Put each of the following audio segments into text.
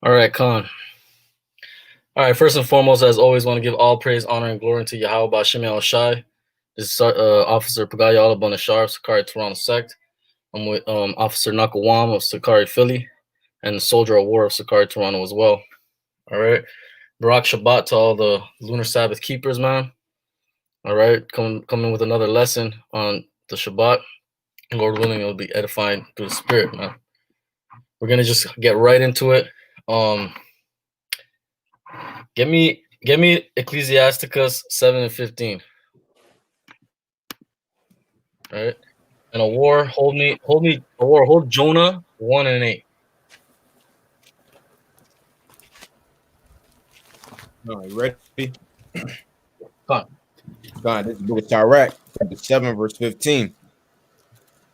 All right, Khan. All right, first and foremost, as always, want to give all praise, honor, and glory to Yahweh Bashim Al Shai. This is Officer Pagaya Alabon Ashar of Sicarii Toronto Sect. I'm with Officer Nakawam of Sicarii Philly and Soldier of War of Sicarii Toronto as well. All right. Barak Shabbat to all the Lunar Sabbath keepers, man. All right. Coming with another lesson on the Shabbat. Lord willing, it'll be edifying through the Spirit, man. We're going to just get right into it. Get me Ecclesiasticus 7:15. All right. And a war, hold Jonah 1:8. All right, ready? Come God, this is the book of Sirach, chapter 7, verse 15.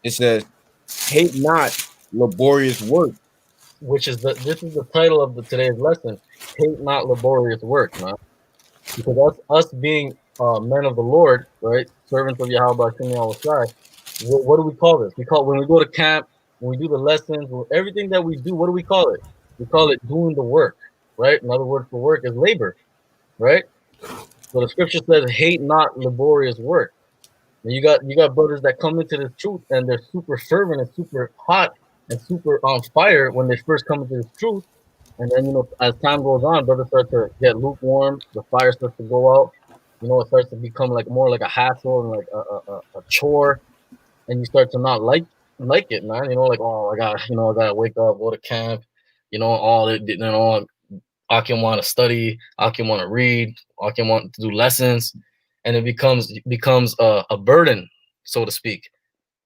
It says, hate not laborious work. This is the title of today's lesson. Hate not laborious work, man. Because us being men of the Lord, right? Servants of Yahweh Shai. What do we call this? We call when we go to camp, when we do the lessons, everything that we do, what do we call it? We call it doing the work, right? Another word for work is labor, right? So the scripture says, hate not laborious work. And you got brothers that come into this truth and they're super fervent and super hot and super on fire when they first come into this truth. And then, as time goes on, brothers start to get lukewarm. The fire starts to go out. It starts to become more like a hassle and like a chore. And you start to not like it, man. Oh, I gotta wake up, go to camp. I can want to study. I can want to read. I can want to do lessons. And it becomes a burden, so to speak,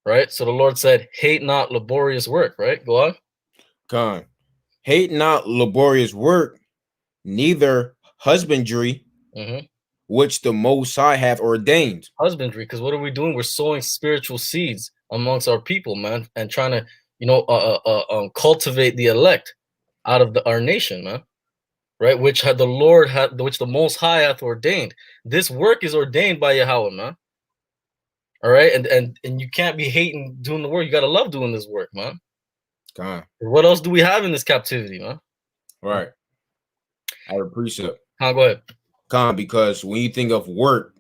right? So the Lord said, hate not laborious work, right? Go on. God, hate not laborious work, neither husbandry, which the Most High hath ordained. Husbandry, because what are we doing? We're sowing spiritual seeds amongst our people, man, and trying to, cultivate the elect out of our nation, man. Right, which the Most High hath ordained. This work is ordained by Yahweh, man. All right, and you can't be hating doing the work. You gotta love doing this work, man. God. What else do we have in this captivity, man? Right. I have a precept. Go ahead. Because when you think of work,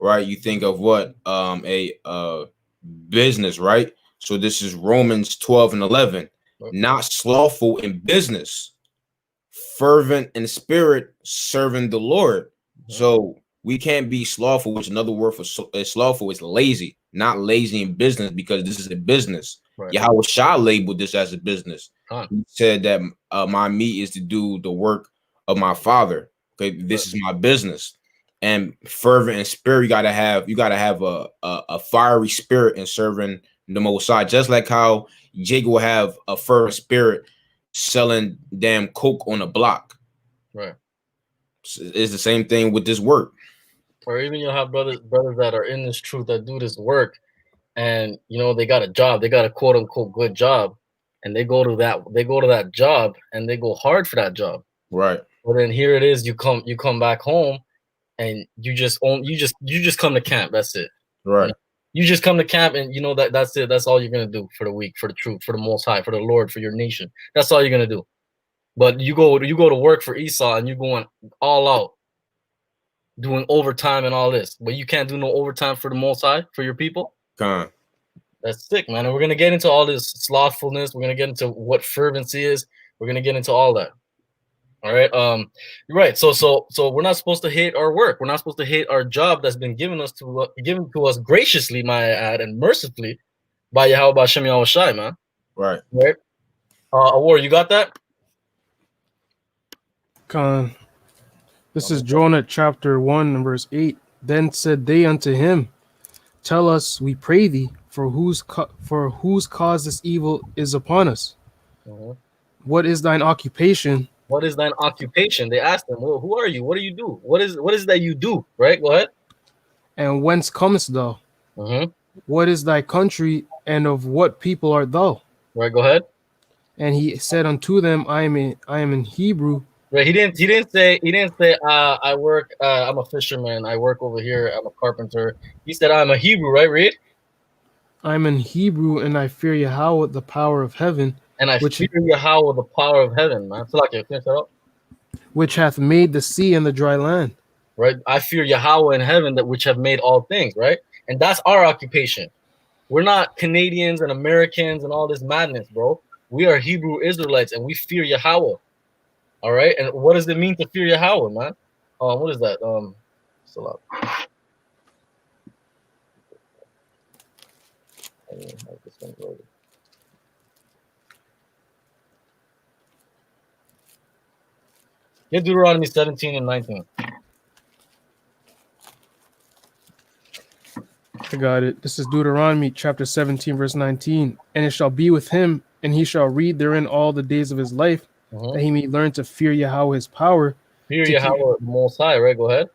right, you think of what? A business, right? So this is Romans 12:11. Okay. Not slothful in business, fervent in spirit, serving the Lord. So we can't be slothful, which another word for slothful is lazy, not lazy in business, because this is a business. Right. Yahweh Shah labeled this as a business. He said that my meat is to do the work of my Father. Okay, this is my business. And fervent in spirit, you gotta have a fiery spirit in serving the Most High, just like how Jake will have a fervent spirit selling damn coke on a block. Right. It's the same thing with this work. Or even you'll have brothers that are in this truth that do this work, and they got a job, they got a quote unquote good job, and they go to that job and they go hard for that job. Right. But then here it is, you come back home and you just come to camp. That's it. Right. You just come to camp and that's it. That's all you're gonna do for the week, for the truth, for the Most High, for the Lord, for your nation. That's all you're gonna do. But you go to work for Esau and you're going all out, doing overtime and all this. But you can't do no overtime for the Most High, for your people. That's sick, man. And we're gonna get into all this slothfulness. We're gonna get into what fervency is. We're gonna get into all that. All right. You're right. So we're not supposed to hate our work. We're not supposed to hate our job that's been given to us graciously, might I add, and mercifully by Yahweh B'Shem Yahweh Shai, man. Right. Right. Awar, you got that? Khan. This is Jonah chapter 1 verse 8. Then said they unto him, tell us, we pray thee, for whose cause this evil is upon us. What is thine occupation? What is thine occupation? They asked him, well, who are you? What do you do? What is that you do? Right? Go ahead. And whence comest thou? What is thy country, and of what people art thou? Right, go ahead. And he said unto them, I am in Hebrew. Right, he didn't say I work, I'm a fisherman, I work over here, I'm a carpenter. He said I'm a Hebrew, right? Read. I'm in Hebrew, and I fear Yahweh, the power of heaven, And I Which- fear Yahweh with the power of heaven, man. So like, finish that up. which hath made the sea and the dry land. Right? I fear Yahweh in heaven, that which have made all things, right? And that's our occupation. We're not Canadians and Americans and all this madness, bro. We are Hebrew Israelites, and we fear Yahweh. All right. And what does it mean to fear Yahweh, man? What is that? Still up. I didn't have this one loaded. Get Deuteronomy 17 and 19. I got it. This is Deuteronomy chapter 17, verse 19. And it shall be with him, and he shall read therein all the days of his life, that he may learn to fear Yahweh his power. Fear Yahweh Most High, right? Go ahead.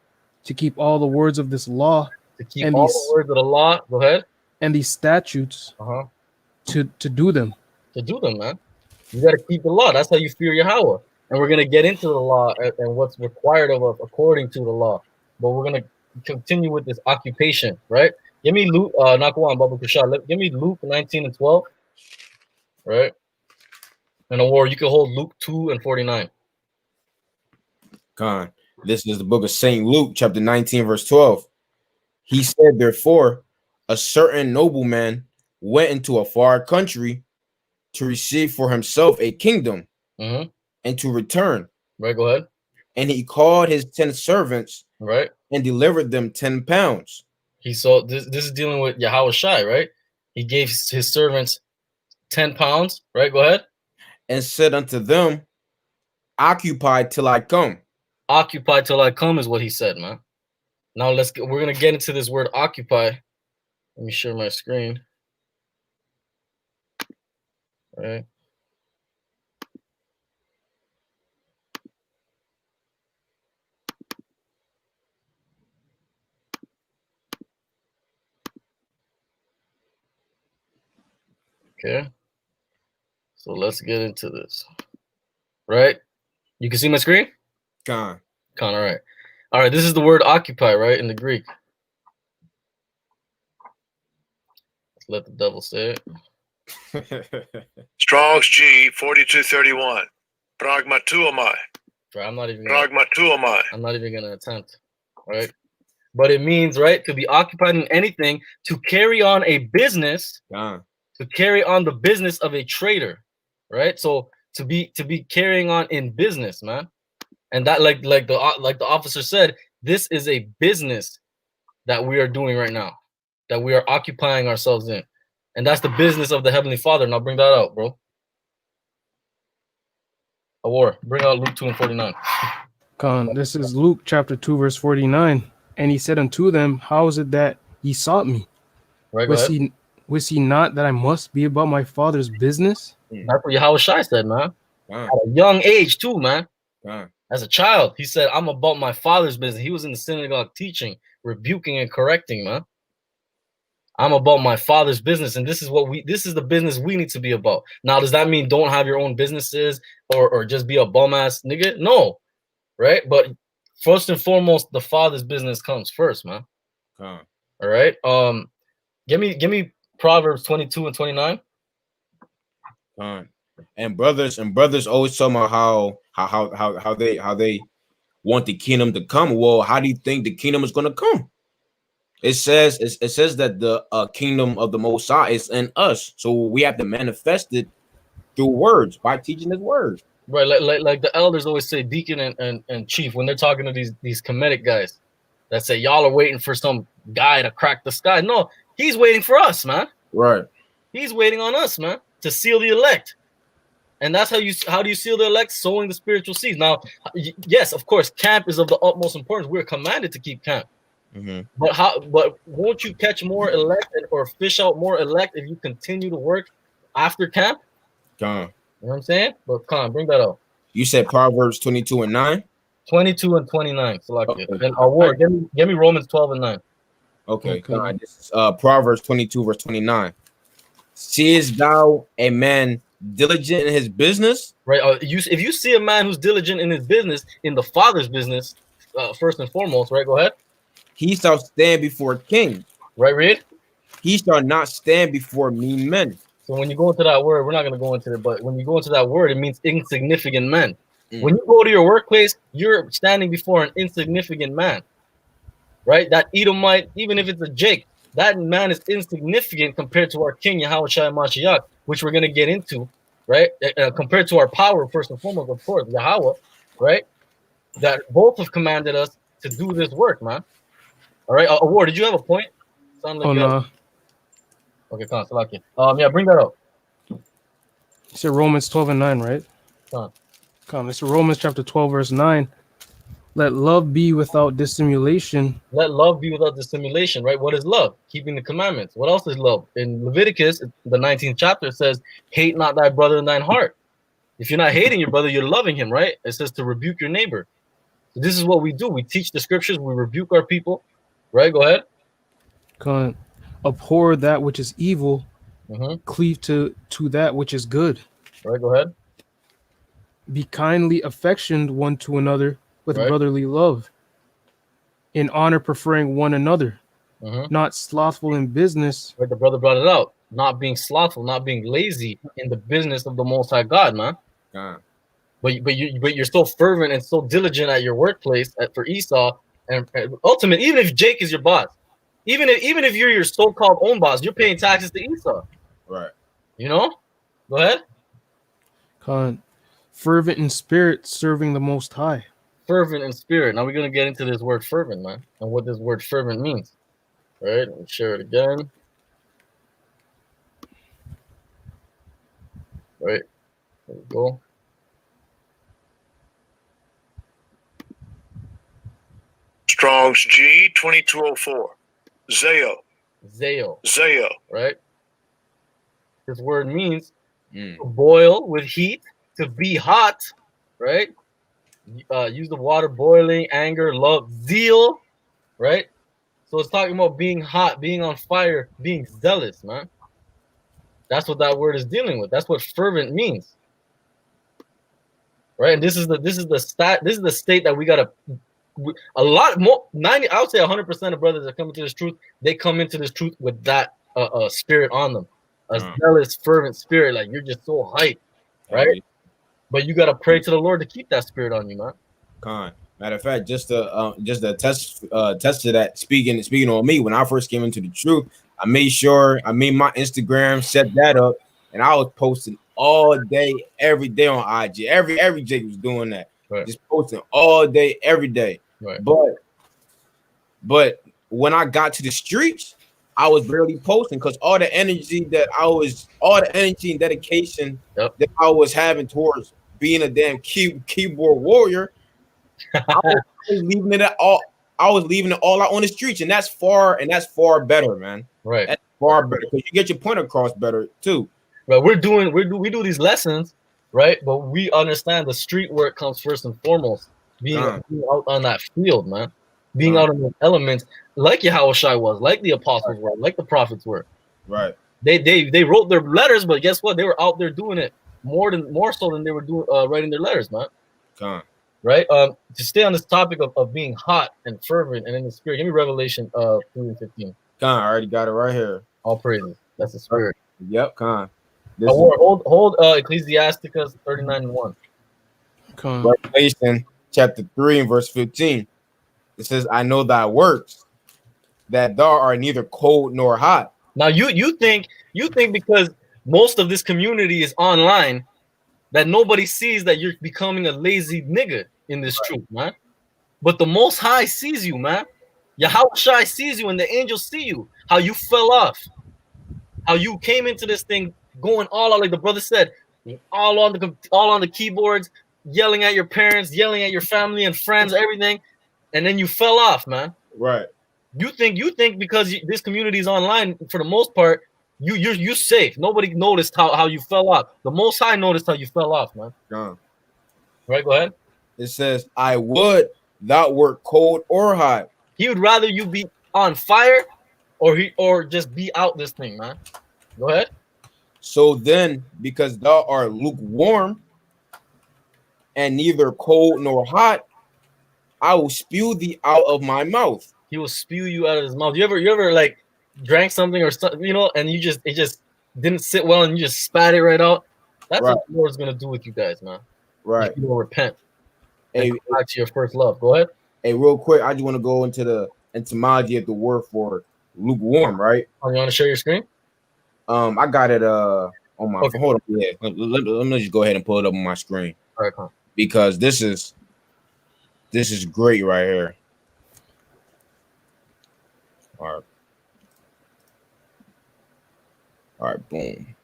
To keep all the words of this law. To keep all the words of the law. Go ahead. And these statutes. To do them. To do them, man. You got to keep the law. That's how you fear Yahweh. And we're going to get into the law and what's required of us according to the law. But we're going to continue with this occupation, right? Give me Luke, give me Luke 19 and 12, right? And or you can hold Luke 2 and 49. Con. This is the book of St. Luke, chapter 19, verse 12. He said, therefore, a certain nobleman went into a far country to receive for himself a kingdom and to return. Right, go ahead. And he called his 10 servants, right, and delivered them 10 pounds. He saw this is dealing with Yahweh Shai, right? He gave his servants 10 pounds, right? Go ahead. And said unto them, occupy till I come. Occupy till I come is what he said, man. Now we're gonna get into this word occupy. Let me share my screen. All right. Okay. So let's get into this. Right? You can see my screen? Con. All right. All right, this is the word occupy, right? In the Greek. Let's let the devil say it. Strong's G 4231. Pragmatuomai. I'm not even gonna attempt, right? But it means, right, to be occupied in anything, to carry on a business, to carry on the business of a trader, right? So to be carrying on in business, man. And that like the officer said, this is a business that we are doing right now, that we are occupying ourselves in. And that's the business of the Heavenly Father. Now bring that out, bro. Bring out Luke 2 and 49. This is Luke chapter 2, verse 49. And he said unto them, how is it that ye sought me? Right, was he not that I must be about my Father's business? That's what Yahweh Shai said, man. At a young age too, man. As a child, he said, I'm about my Father's business. He was in the synagogue teaching, rebuking and correcting, man. I'm about my Father's business, and this is the business we need to be about. Now, does that mean don't have your own businesses or just be a bum ass nigga? No, right? But first and foremost, the Father's business comes first, man. All right. Give me Proverbs 22 and 29. And brothers always talk about how they want the kingdom to come. Well, how do you think the kingdom is going to come? It says that the kingdom of the Most High is in us, so we have to manifest it through words by teaching His word. Right, like the elders always say, deacon and chief, when they're talking to these Kemetic guys that say y'all are waiting for some guy to crack the sky. No, he's waiting for us, man. Right. He's waiting on us, man, to seal the elect. And that's how do you seal the elect? Sowing the spiritual seeds. Now, yes, of course, camp is of the utmost importance. We're commanded to keep camp. But won't you catch more elect or fish out more elect if you continue to work after camp? You know what I'm saying? But bring that up. You said Proverbs 22 and 9? 22 and 29. Select it. And give me Romans 12 and 9. Okay. This is Proverbs 22, verse 29. Seest thou a man diligent in his business? Right. If you see a man who's diligent in his business, in the Father's business, first and foremost, right? Go ahead. He shall stand before kings. Right, read. He shall not stand before mean men. So when you go into that word, we're not going to go into it, but when you go into that word, it means insignificant men. When you go to your workplace, you're standing before an insignificant man, right? That Edomite, even if it's a Jake, that man is insignificant compared to our King, Yahweh Shai Mashiach, which we're going to get into, right? Compared to our power, first and foremost, of course, Yahweh, right? That both have commanded us to do this work, man. All right, Award, did you have a point? Sound like Oh you no, have... Okay, come on, Salaki. Yeah, bring that up. you said Romans 12 and 9, right? Come on. It's Romans chapter 12 verse 9. Let love be without dissimulation. Let love be without dissimulation, right? What is love? Keeping the commandments. What else is love? In Leviticus, the 19th chapter, it says, hate not thy brother in thine heart. If you're not hating your brother, you're loving him, right? It says to rebuke your neighbor. So this is what we do. We teach the scriptures. We rebuke our people, right? Go ahead. Abhor that which is evil. Cleave to that which is good. Right, go ahead. Be kindly affectioned one to another with brotherly love, in honor preferring one another, not slothful in business. Right, the brother brought it out. Not being slothful, not being lazy in the business of the Most High God, man. But you're so fervent and so diligent at your workplace for Esau, and ultimately, even if Jake is your boss, even if you're your so-called own boss, you're paying taxes to Esau. Right. You know? Go ahead. Fervent in spirit, serving the Most High. Fervent in spirit. Now we're going to get into this word fervent, man, and what this word fervent means. All right, let me share it again. All right, there we go. Strong's G 2204. Zeo. Right? This word means to boil with heat, to be hot, right? Use the water, boiling, anger, love, zeal, right? So it's talking about being hot, being on fire, being zealous, man. That's what that word is dealing with. That's what fervent means, right? And this is the state that we gotta. A lot more, 90. I would say 100% of brothers that come into this truth, they come into this truth with that spirit on them, a zealous, fervent spirit. Like you're just so hyped, right? But you gotta pray to the Lord to keep that spirit on you, man. Matter of fact, just to test to that, speaking on me, when I first came into the truth, I made my Instagram, set that up, and I was posting all day, every day on IG. Every Jake was doing that, just posting all day, every day. Right. But when I got to the streets, I was barely posting because all the energy and dedication that I was having towards being a damn keyboard warrior, I was leaving it all out on the streets, and that's far better, man. Right. That's far better because you get your point across better too. Right. We do these lessons, right? But we understand the street work comes first and foremost. Being out on that field, man. Being out in the elements, like Yahweh Shai was, like the apostles were, like the prophets were. Right. They wrote their letters, but guess what? They were out there doing it more so than they were doing writing their letters, man. Right. To stay on this topic of being hot and fervent and in the spirit, give me Revelation 3:15. I already got it right here. All praises. That's the spirit. Yep. Hold Ecclesiasticus 39:1. Revelation chapter 3 and verse 15. It says, I know thy works, that thou art neither cold nor hot. Now you think because most of this community is online that nobody sees that you're becoming a lazy nigga in this truth, man. But the Most High sees you, man. Yahweh Shai sees you, and the angels see you. How you fell off, how you came into this thing going all out, like the brother said, all on the keyboards, yelling at your parents, yelling at your family and friends, everything, and then you fell off, man. Right. You think because this community is online for the most part, you're safe. Nobody noticed how you fell off. The Most High noticed how you fell off, man. Right, go ahead. It says, I would thou wert cold or hot. He would rather you be on fire or just be out this thing, man. Go ahead. So then, because thou art lukewarm and neither cold nor hot, I will spew thee out of my mouth. He will spew you out of his mouth. You ever like drank something or something, and it just didn't sit well and you just spat it right out. That's Right. what the Lord's gonna do with you guys, man. Right. If you don't repent and Hey, go back to your first love. Go ahead. hey, real quick, I just want to go into the etymology of the word for lukewarm, right? Oh, you want to share your screen? I got it on my Okay. hold on. Yeah, let me just go ahead and pull it up on my screen All right, come on. because this is great right here. All right, boom.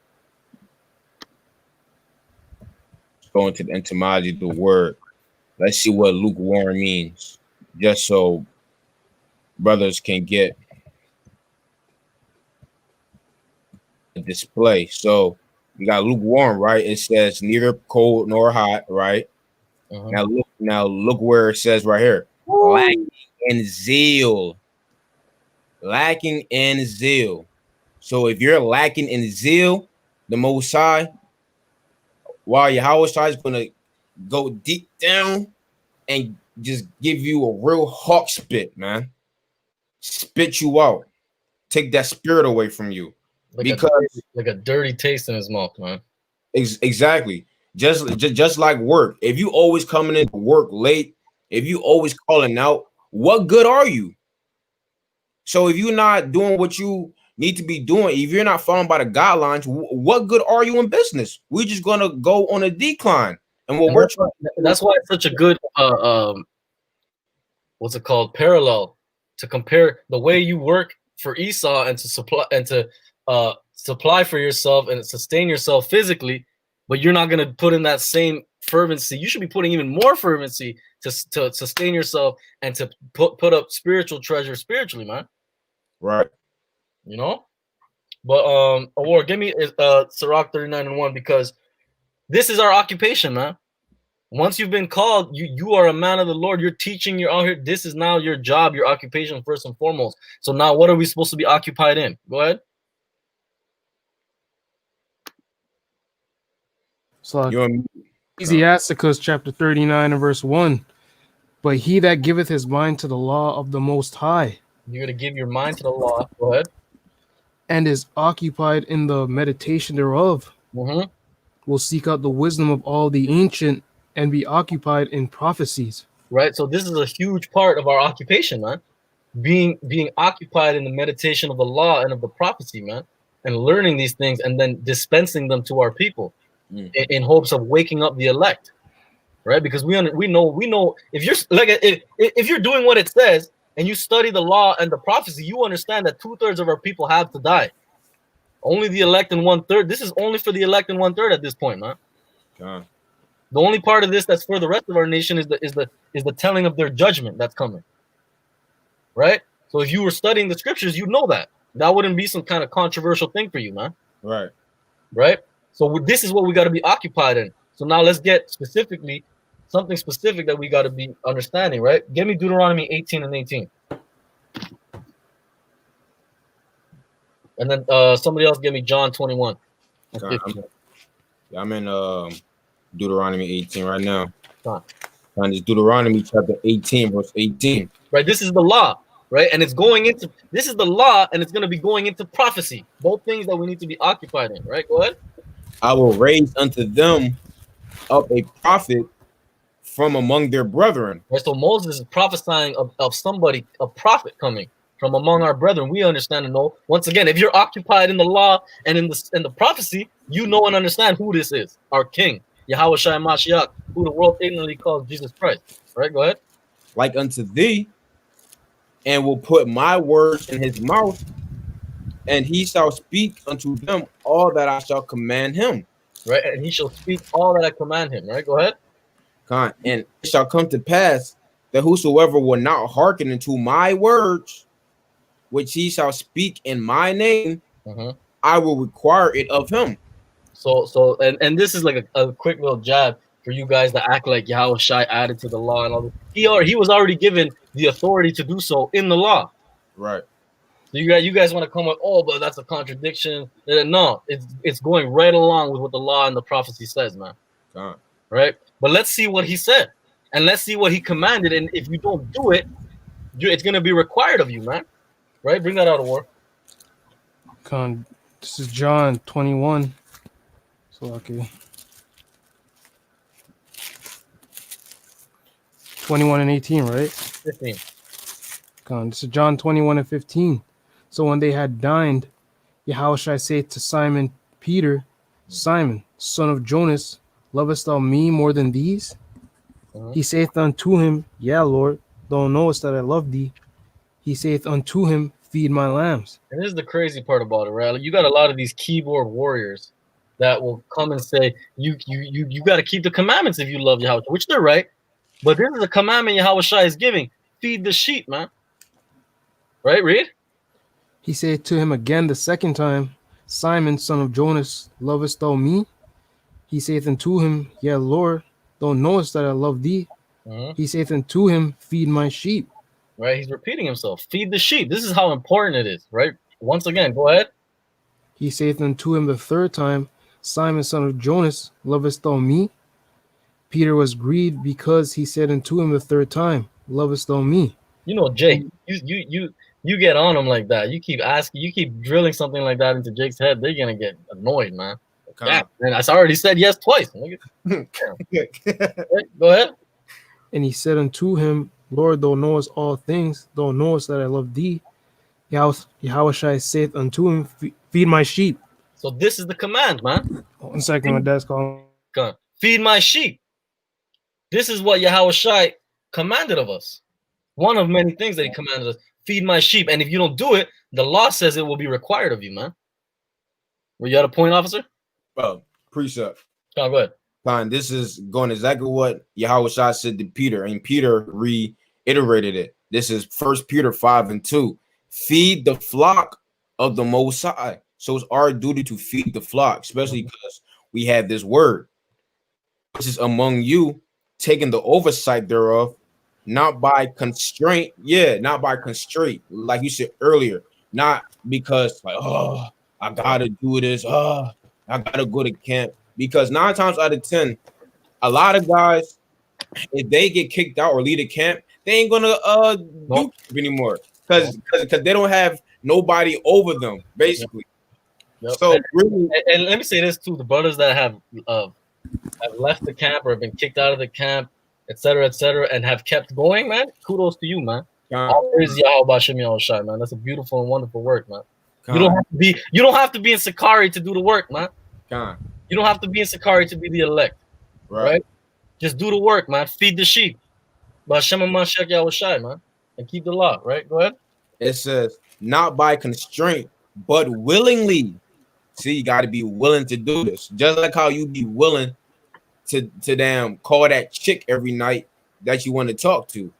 Let's go into the etymology of the word. Let's see what lukewarm means, just so brothers can get a display. So you got lukewarm, right? It says neither cold nor hot, right? Now look where it says right here, lacking in zeal. Lacking in zeal. So if you're lacking in zeal, the Most High, while Yahweh Shai is gonna go deep down and just give you a real hawk spit, man. Spit you out. Take that spirit away from you. Like Because a dirty taste in his mouth, man. exactly. Just like work. If you always coming into work late, if you always calling out, what good are you? So if you're not doing what you need to be doing, if you're not following by the guidelines, what good are you in business? We're just gonna go on a decline. And what we're trying that's why it's such a good what's it called, parallel to compare the way you work for Esau and to supply for yourself and sustain yourself physically, but you're not going to put in that same fervency. You should be putting even more fervency to sustain yourself and to put up spiritual treasure spiritually, man. right. You know? But Award, give me Sirach 39:1, because this is our occupation, man. Once you've been called, you are a man of the Lord. You're teaching. You're out here. This is now your job, your occupation first and foremost. So now, what are we supposed to be occupied in? Go ahead. So You're Ecclesiasticus chapter 39 and verse 1. But he that giveth his mind to the law of the Most High You're gonna give your mind to the law. Go ahead. and is occupied in the meditation thereof Mm-hmm. will seek out the wisdom of all the ancient and be occupied in prophecies. Right. So this is a huge part of our occupation, man. Being occupied in the meditation of the law and of the prophecy, man, and learning these things and then dispensing them to our people in hopes of waking up the elect, right? Because we know if you're like if you're doing what it says and you study the law and the prophecy, you understand that 2/3 of our people have to die. Only the elect and 1/3. This is only for the elect and 1/3 at this point, man. The only part of this that's for the rest of our nation is the telling of their judgment that's coming. Right? So if you were studying the scriptures, you'd know that. That wouldn't be some kind of controversial thing for you, man. right. Right? So this is what we got to be occupied in. So now let's get specifically something specific that we got to be understanding, right? Give me Deuteronomy 18 and 18. And then somebody else give me John 21. I'm in Deuteronomy 18 right now. Huh. And it's Deuteronomy chapter 18, verse 18. Right? This is the law, right? And it's going into this is the law, and it's going to be going into prophecy. Both things that we need to be occupied in, right? Go ahead. I will raise unto them up a prophet from among their brethren. Right, so Moses is prophesying of somebody, a prophet coming from among our brethren. We understand and know. Once again, if you're occupied in the law and in the prophecy, you know and understand who this is. Our King, Yahweh Shai Mashiach, who the world ignorantly calls Jesus Christ. Right, go ahead. Like unto thee, and will put my words in his mouth, and he shall speak unto them all that I shall command him. Right, and he shall speak all that I command him. Right, go ahead. And it shall come to pass that whosoever will not hearken unto my words, which he shall speak in my name, I will require it of him. So and this is like a quick little jab for you guys that act like Yahweh Shai added to the law and all this. He was already given the authority to do so in the law. Right. So you guys want to come with, oh, but that's a contradiction. No, it's going right along with what the law and the prophecy says, man. Right? But let's see what he said, and let's see what he commanded. And if you don't do it, it's going to be required of you, man. Right? Bring that out of war. This is John 21. So okay. 21 and 18, right? 15. Come on, this is John 21 and 15. So when they had dined, Yahushua said to Simon Peter, Simon, son of Jonas, lovest thou me more than these? He saith unto him, Yea, Lord, thou knowest that I love thee. He saith unto him, Feed my lambs. And this is the crazy part about it, right? You got a lot of these keyboard warriors that will come and say, you got to keep the commandments if you love Yahweh, which they're right. But this is a commandment Yahweh Shai is giving. Feed the sheep, man. Right, read? He said to him again the second time, Simon, son of Jonas, lovest thou me? He saith unto him, Yea, Lord, thou knowest that I love thee. He saith unto him, Feed my sheep. Right, he's repeating himself. Feed the sheep. This is how important it is, right? Once again, go ahead. He saith unto him the third time, Simon, son of Jonas, lovest thou me? Peter was grieved because he said unto him the third time, Lovest thou me? You know, Jake, you get on him like that. You keep asking, you keep drilling something like that into Jake's head. They're gonna get annoyed, man. Yeah, man, I already said yes twice. Go ahead. And he said unto him, Lord, thou knowest all things. Thou knowest that I love thee. Yahushua saith unto him, Feed my sheep. So this is the command, man. 1 second, my dad's calling. Feed my sheep. This is what Yahushua commanded of us. One of many things that he commanded us. Feed my sheep. And if you don't do it, the law says it will be required of you, man. Were you at a point, officer? Precept. Go ahead. Fine. This is going exactly what Yahushua said to Peter, and Peter reiterated it. This is 1 Peter 5:2. Feed the flock of the Most High. So it's our duty to feed the flock, especially because we have this word, which is among you, taking the oversight thereof, not by constraint. Yeah, not by constraint, like you said earlier, not because like, oh, I gotta do this, I gotta go to camp. Because 9 times out of 10, a lot of guys, if they get kicked out or leave the camp, they ain't gonna do camp anymore because they don't have nobody over them, basically. Yep. So really, and let me say this too: the brothers that have left the camp or have been kicked out of the camp, etc., and have kept going, man. Kudos to you, man. All praise Yahweh Shem Yahushai, man. That's a beautiful and wonderful work, man. You don't have to be in Sicarii to do the work, man. You don't have to be in Sicarii to be the elect, right? Just do the work, man. Feed the sheep, B'Hashem Mashiach Yahushai, man, and keep the law, right? Go ahead. It says not by constraint, but willingly. See, you got to be willing to do this, just like how you be willing to damn call that chick every night that you want to talk to.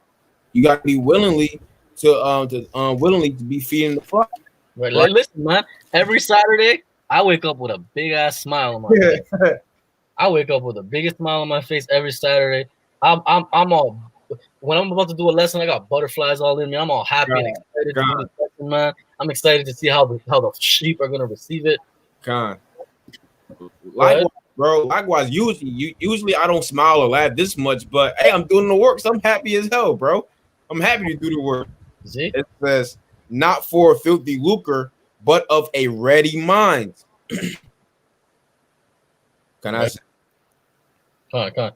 You got to be willingly to be feeding the flock. Right. Listen, man. Every Saturday, I wake up with a big ass smile on my face. I wake up with the biggest smile on my face every Saturday. I'm all when I'm about to do a lesson, I got butterflies all in me. I'm all happy and excited to do the lesson, man. I'm excited to see how the sheep are gonna receive it. Likewise, bro. Likewise, usually I don't smile or laugh this much, but hey, I'm doing the work, so I'm happy as hell, bro. I'm happy to do the work. See? It says not for filthy lucre, but of a ready mind. Can I say? Come on.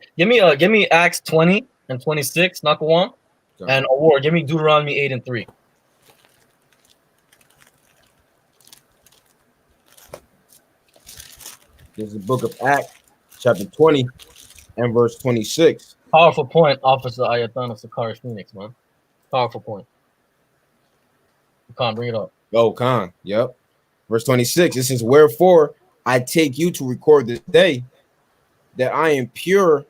Give me Acts 20 and 26, Nakawan, and Award. Give me Deuteronomy 8:3. This is the book of Acts, chapter 20 and verse 26. Powerful point, Officer Ayathan of Sicarii Phoenix, man. Powerful point. Khan, bring it up. Oh, Khan. Yep. Verse 26. It says, wherefore I take you to record this day that I am pure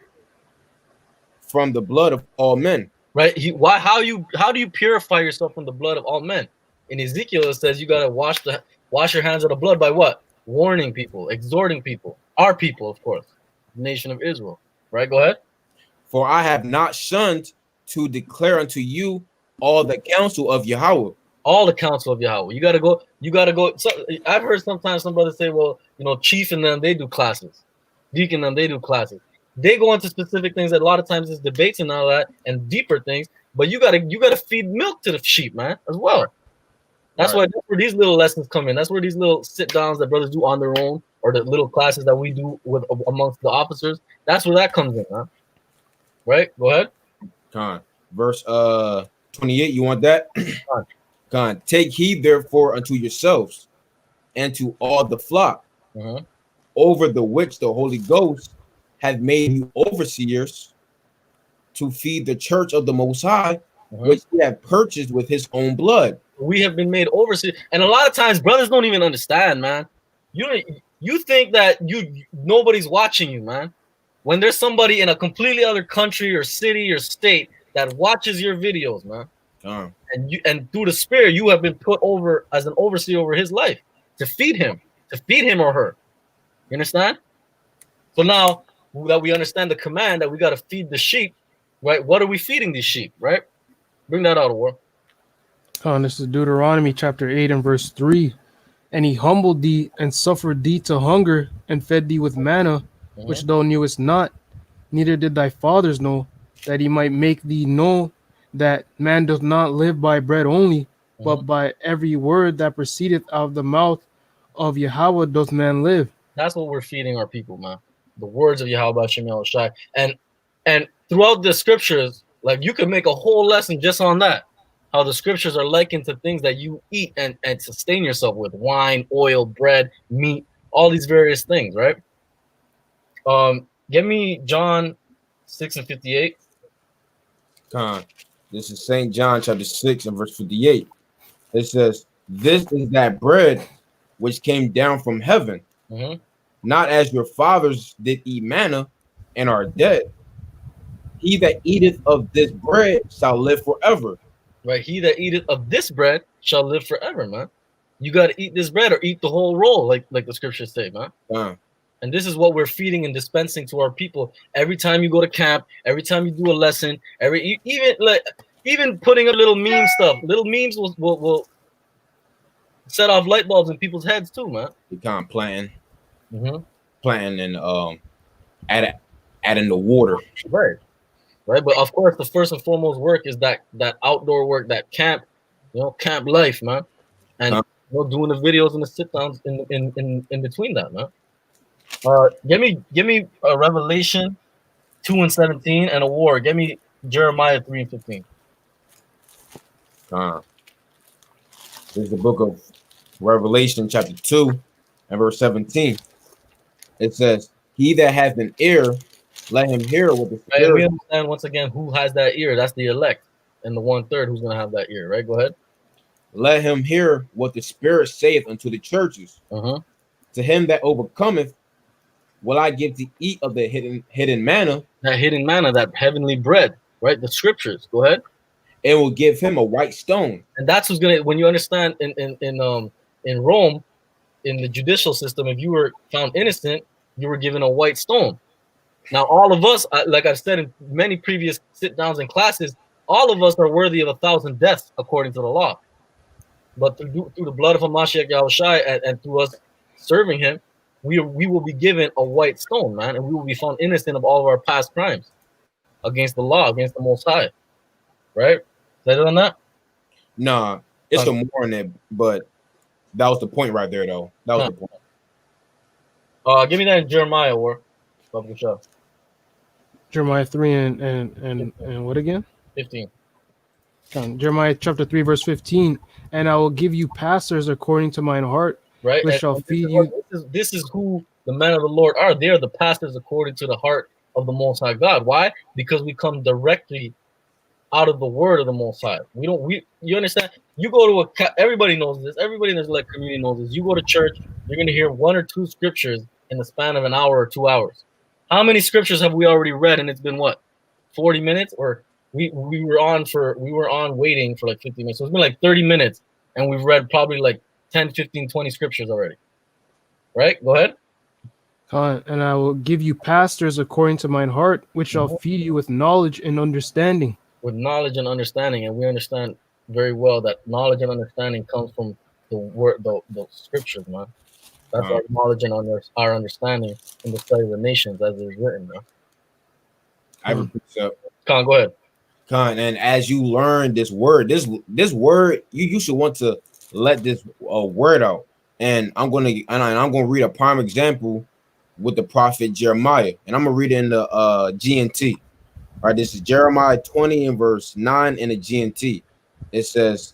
from the blood of all men. Right? How do you purify yourself from the blood of all men? In Ezekiel, it says you gotta wash your hands of the blood by what? Warning people, exhorting people, our people, of course, the nation of Israel. Right? Go ahead. For I have not shunned to declare unto you all the counsel of Yahweh. All the counsel of Yahweh. You gotta go. So, I've heard sometimes some brothers say, well, chief and them, they do classes. Deacon and them, they do classes. They go into specific things that a lot of times is debates and all that and deeper things, but you gotta feed milk to the sheep, man, as well. That's why that's where these little lessons come in. That's where these little sit downs that brothers do on their own, or the little classes that we do with amongst the officers. That's where that comes in, huh? Right? Go ahead. Con. Verse 28. You want that? Con. Con. Take heed therefore unto yourselves and to all the flock, over the which the Holy Ghost hath made you overseers, to feed the church of the Most High, which he have purchased with his own blood. We have been made overseers, and a lot of times brothers don't even understand, man. You think that nobody's watching you, man. When there's somebody in a completely other country or city or state that watches your videos, man, and through the Spirit you have been put over as an overseer over his life to feed him or her. You understand? So now that we understand the command that we got to feed the sheep, right? What are we feeding these sheep, right? Bring that out, War. This is Deuteronomy chapter 8 and verse 3. And he humbled thee and suffered thee to hunger and fed thee with manna, which thou knewest not, neither did thy fathers know, that he might make thee know that man doth not live by bread only, but by every word that proceedeth out of the mouth of Yahweh doth man live. That's what we're feeding our people, man. The words of Yahweh Shem Yahushai. And throughout the scriptures, like you could make a whole lesson just on that. How the scriptures are likened to things that you eat and sustain yourself with: wine, oil, bread, meat, all these various things, right? Give me John 6 and 58. This is St. John chapter 6 and verse 58. It says, "This is that bread which came down from heaven, not as your fathers did eat manna and are dead. He that eateth of this bread shall live forever." Right? He that eateth of this bread shall live forever, man. You got to eat this bread or eat the whole roll, like the scriptures say, man. And this is what we're feeding and dispensing to our people. Every time you go to camp, every time you do a lesson, even putting up little meme stuff. Little memes will set off light bulbs in people's heads too, man. You kind of planting and adding the water. Right. But of course, the first and foremost work is that outdoor work, that camp, camp life, man. And doing the videos and the sit downs in between that, man. Give me a Revelation 2 and 17 and a war. Give me Jeremiah 3 and 15. This is the book of Revelation, chapter 2 and verse 17. It says, "He that hath an ear, let him hear what the Spirit." Right, we understand once again who has that ear. That's the elect, and the 1/3 who's gonna have that ear. Right? Go ahead. "Let him hear what the Spirit saith unto the churches. To him that overcometh, will I give to eat of the hidden manna." That hidden manna, that heavenly bread, right? The scriptures. Go ahead. "And will give him a white stone." And that's who's gonna. When you understand in Rome, in the judicial system, if you were found innocent, you were given a white stone. Now, all of us, like I've said in many previous sit downs and classes, all of us are worthy of 1,000 deaths according to the law. But through the blood of Hamashiach Yahushai and through us serving him, we will be given a white stone, man, and we will be found innocent of all of our past crimes against the law, against the Most High. Right? Is that it on that? Nah, it's some more in it, but that was the point right there, though. That was the point. Give me that in Jeremiah, or Jeremiah 3 and what again? 15. Jeremiah chapter 3 verse 15. "And I will give you pastors according to mine heart, right, which shall feed you." This is who the men of the Lord are. They are the pastors according to the heart of the Most High God. Why? Because we come directly out of the word of the Most High. You understand? You go to everybody knows this. Everybody in this community knows this. You go to church, you're going to hear 1 or 2 scriptures in the span of an hour or 2 hours. How many scriptures have we already read? And it's been what, 40 minutes? Or we were on waiting for like 50 minutes. So it's been like 30 minutes, and we've read probably like 10, 15, 20 scriptures already. Right? Go ahead. "And I will give you pastors according to mine heart, which shall feed you with knowledge and understanding." With knowledge and understanding, and we understand very well that knowledge and understanding comes from the word, the scriptures, man. That's our knowledge and our understanding in the study of the nations, as it is written, man. I have a precept. Khan, go ahead. Khan, and as you learn this word, you should want to let this word out. And I'm gonna read a prime example with the prophet Jeremiah, and I'm gonna read it in the GNT. All right, this is Jeremiah 20 and verse 9 in the GNT. It says,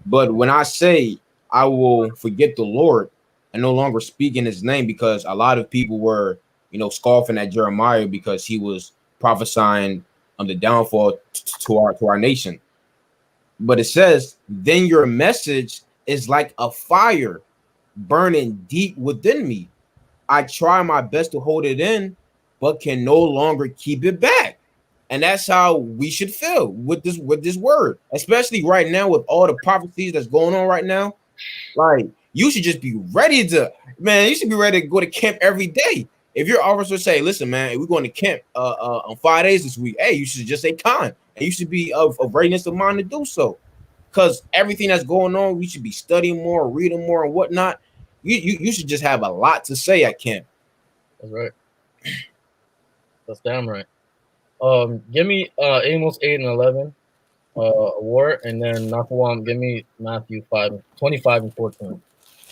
"But when I say I will forget the Lord and no longer speak in his name," because a lot of people were, scoffing at Jeremiah because he was prophesying on the downfall to our nation. But it says, "Then your message is like a fire burning deep within me. I try my best to hold it in, but can no longer keep it back." And that's how we should feel with this word, especially right now with all the prophecies that's going on right now. Like, you should just be ready to, man. You should be ready to go to camp every day. If your officer say, "Listen, man, we're going to camp on 5 days this week," hey, you should just say "Con," and you should be of readiness of mind to do so. Because everything that's going on, we should be studying more, reading more, and whatnot. You should just have a lot to say at camp. That's right. That's damn right. Give me Amos 8 and 11, war, and then Nafawam, give me Matthew 25 and 14.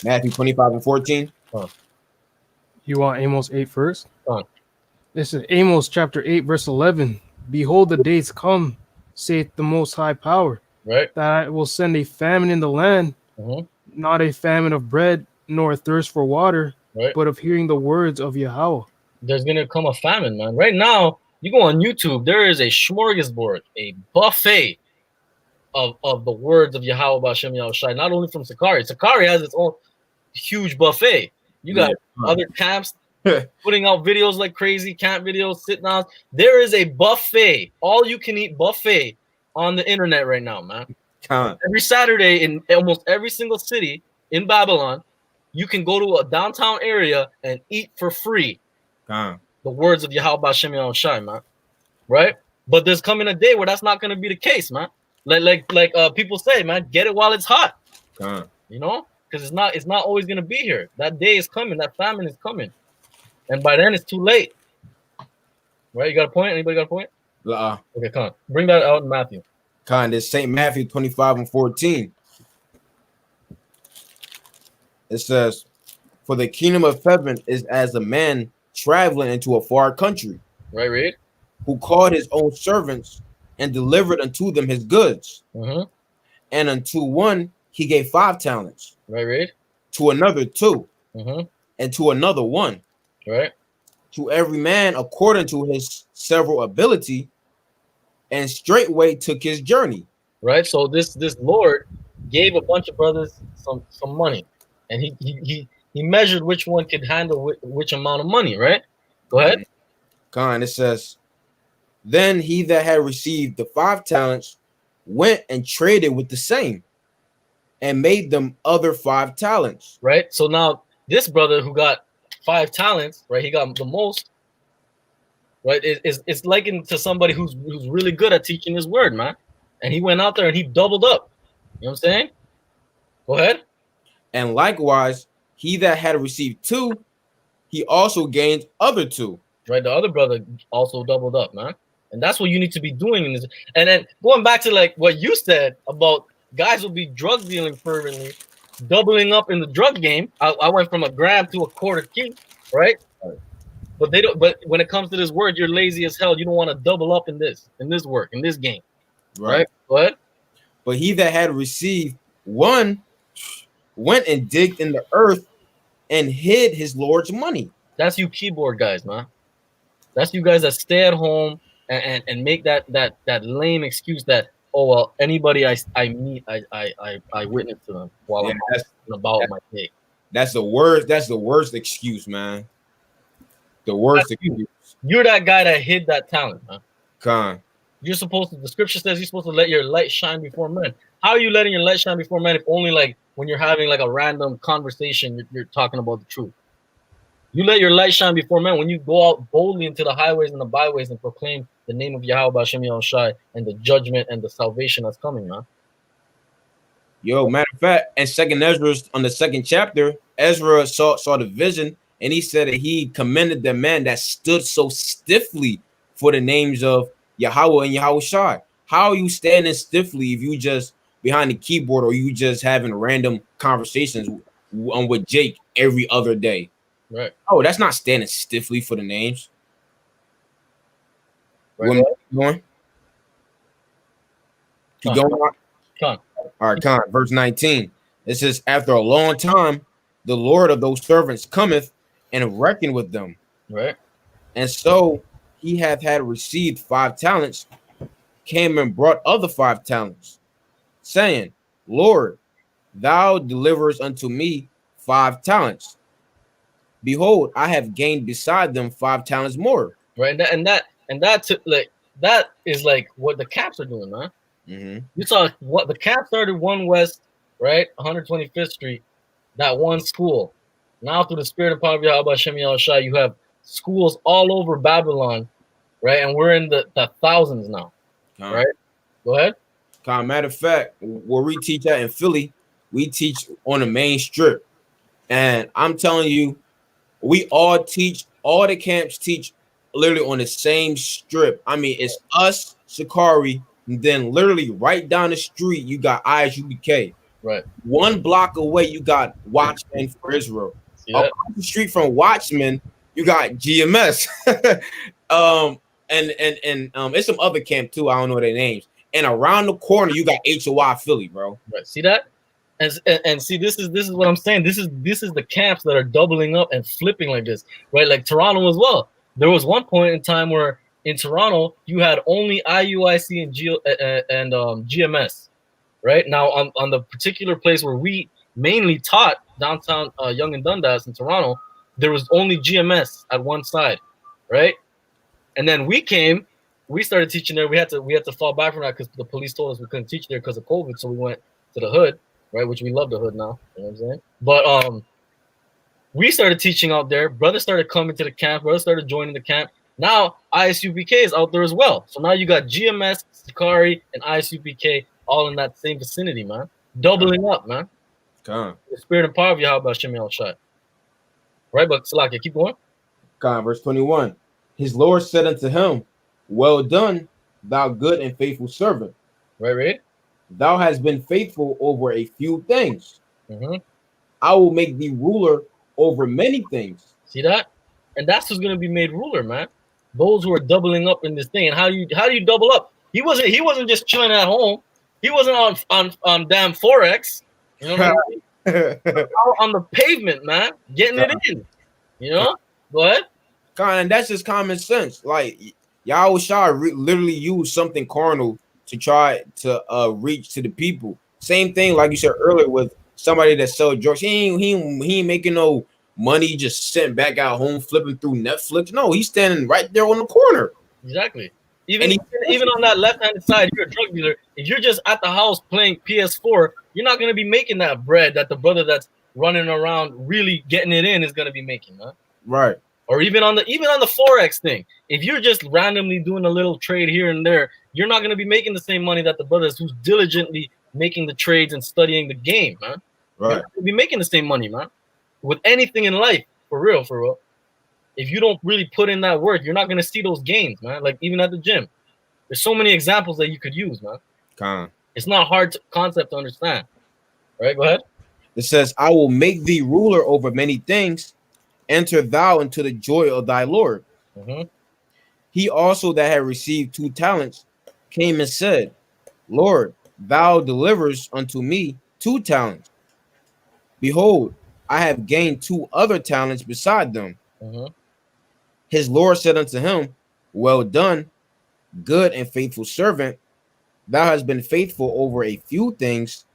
Matthew 25 and 14. You want Amos 8 first? Huh. This is Amos chapter 8, verse 11. "Behold, the days come, saith the Most High Power, Right? that I will send a famine in the land, not a famine of bread, nor a thirst for water, Right. but of hearing the words of Yahweh." There's gonna come a famine, man. Right now, you go on YouTube, there is a smorgasbord, a buffet of the words of Yahweh Bashem Yahushai, not only from Sicarii. Sicarii has its own huge buffet. You got other camps putting out videos like crazy, camp videos, sit downs. There is a buffet, all you can eat buffet on the internet right now, man. Every Saturday in almost every single city in Babylon, you can go to a downtown area and eat for free the words of Yahweh Bashem Yahushai, man. Right? But there's coming a day where that's not going to be the case, man. Like people say, man, get it while it's hot. You know, because it's not always going to be here. That day is coming. That famine is coming, and by then it's too late. Right? You got a point? Anybody got a point? Okay, come on. Bring that out in Matthew. This St. Matthew 25 and 14. It says, "For the kingdom of heaven is as a man traveling into a far country." Right, read. "Who called his own servants and delivered unto them his goods. And unto one he gave 5 talents. Right, read. To another 2. And to another 1. Right. To every man according to his several ability, and straightway took his journey." Right. So this Lord gave a bunch of brothers some money, and he measured which one could handle which amount of money. Right. Go ahead. It says, "Then he that had received the 5 talents went and traded with the same, and made them other 5 talents." Right. So now this brother who got 5 talents, right? He got the most. Right. It's likened to somebody who's really good at teaching his word, man. And he went out there and he doubled up. You know what I'm saying? Go ahead. "And likewise, he that had received 2, he also gained other 2. Right. The other brother also doubled up, man. And that's what you need to be doing in this. And then going back to like what you said about guys will be drug dealing fervently, doubling up in the drug game. I went from a gram to a quarter key, right? But they don't. But when it comes to this word, you're lazy as hell. You don't want to double up in this work, in this game, right? Go ahead. "But he that had received 1 went and digged in the earth and hid his Lord's money." That's you keyboard guys, man. That's you guys that stay at home and make that lame excuse that, oh well, anybody I meet, I witness to them while I'm about my day. That's the worst excuse, man. The worst excuse. You're that guy that hid that talent, man. You're supposed to. The scripture says you're supposed to let your light shine before men. How are you letting your light shine before men if only like when you're having like a random conversation, you're talking about the truth? You let your light shine before men when you go out boldly into the highways and the byways and proclaim the name of Yahweh Bashem Yahushai and the judgment and the salvation that's coming, man. Yo, matter of fact, in 2nd Ezra, on the 2nd chapter, Ezra saw the vision, and he said that he commended the man that stood so stiffly for the names of Yahweh and Yahushai. How are you standing stiffly if you just behind the keyboard, or you just having random conversations with Jake every other day. Right. Oh, that's not standing stiffly for the names. Right. You want me to keep going? Keep going. Con. All right, Con, verse 19. It says, after a long time, the Lord of those servants cometh and reckon with them. Right. And so he hath had received 5 talents, came and brought other 5 talents, saying, Lord, thou deliverest unto me 5 talents. Behold, I have gained beside them 5 talents more. Right. That is like what the Caps are doing, man. Mm-hmm. You saw what the Caps started 1 West, right? 125th Street, that one school. Now through the spirit and power of Yahweh Shem Yahushua, you have schools all over Babylon, right? And we're in the thousands now. Right? Go ahead. Matter of fact, where we teach at in Philly, we teach on the main strip. And I'm telling you, we all teach, all the camps teach literally on the same strip. I mean, it's us, Sicarii, and then literally right down the street, you got ISUBK. Right. 1 block away, you got Watchmen for Israel. Across the street from Watchmen, you got GMS. And it's some other camp too. I don't know their names. And around the corner, you got HOI Philly, bro. Right. See that? And see, this is what I'm saying. This is the camps that are doubling up and flipping like this, right? Like Toronto as well. There was one point in time where in Toronto you had only IUIC and GMS, right? Now on the particular place where we mainly taught downtown Yonge and Dundas in Toronto, there was only GMS at one side, right? And then we started teaching there. We had to fall back from that because the police told us we couldn't teach there because of COVID. So we went to the hood, right? Which we love the hood now. You know what I'm saying? But we started teaching out there. Brothers started coming to the camp. Brothers started joining the camp. Now ISUBK is out there as well. So now you got GMS, Sicarii, and ISUBK all in that same vicinity, man. Doubling up, man. The spirit and power of Yahweh Shem Yahushua. Right, but Salakia, keep going. Verse 21. His Lord said unto him, well done, thou good and faithful servant. Right. Thou hast been faithful over a few things. Mm-hmm. I will make thee ruler over many things. See that? And that's who's gonna be made ruler, man. Those who are doubling up in this thing. And how do you double up? He wasn't just chilling at home. He wasn't on damn Forex. You know what I mean? Out on the pavement, man, getting it in. You know? Go ahead. And that's just common sense. Like Yahushua literally used something carnal to try to reach to the people. Same thing, like you said earlier, with somebody that sells drugs. He ain't making no money just sitting back at home flipping through Netflix. No, he's standing right there on the corner. Exactly. Even on that left-handed side, you're a drug dealer. If you're just at the house playing PS4, you're not gonna be making that bread that the brother that's running around really getting it in is gonna be making, huh? Right. Or even on the Forex thing. If you're just randomly doing a little trade here and there, you're not gonna be making the same money that the brothers who's diligently making the trades and studying the game, man. Right. You're not gonna be making the same money, man. With anything in life, for real. If you don't really put in that work, you're not gonna see those gains, man. Like even at the gym, there's so many examples that you could use, man. It's not hard concept to understand. All right, go ahead. It says, I will make thee ruler over many things. Enter thou into the joy of thy Lord. Mm-hmm. He also that had received 2 talents came and said, Lord, thou deliverest unto me 2 talents. Behold, I have gained 2 other talents beside them. Mm-hmm. His Lord said unto him, well done, good and faithful servant. Thou hast been faithful over a few things.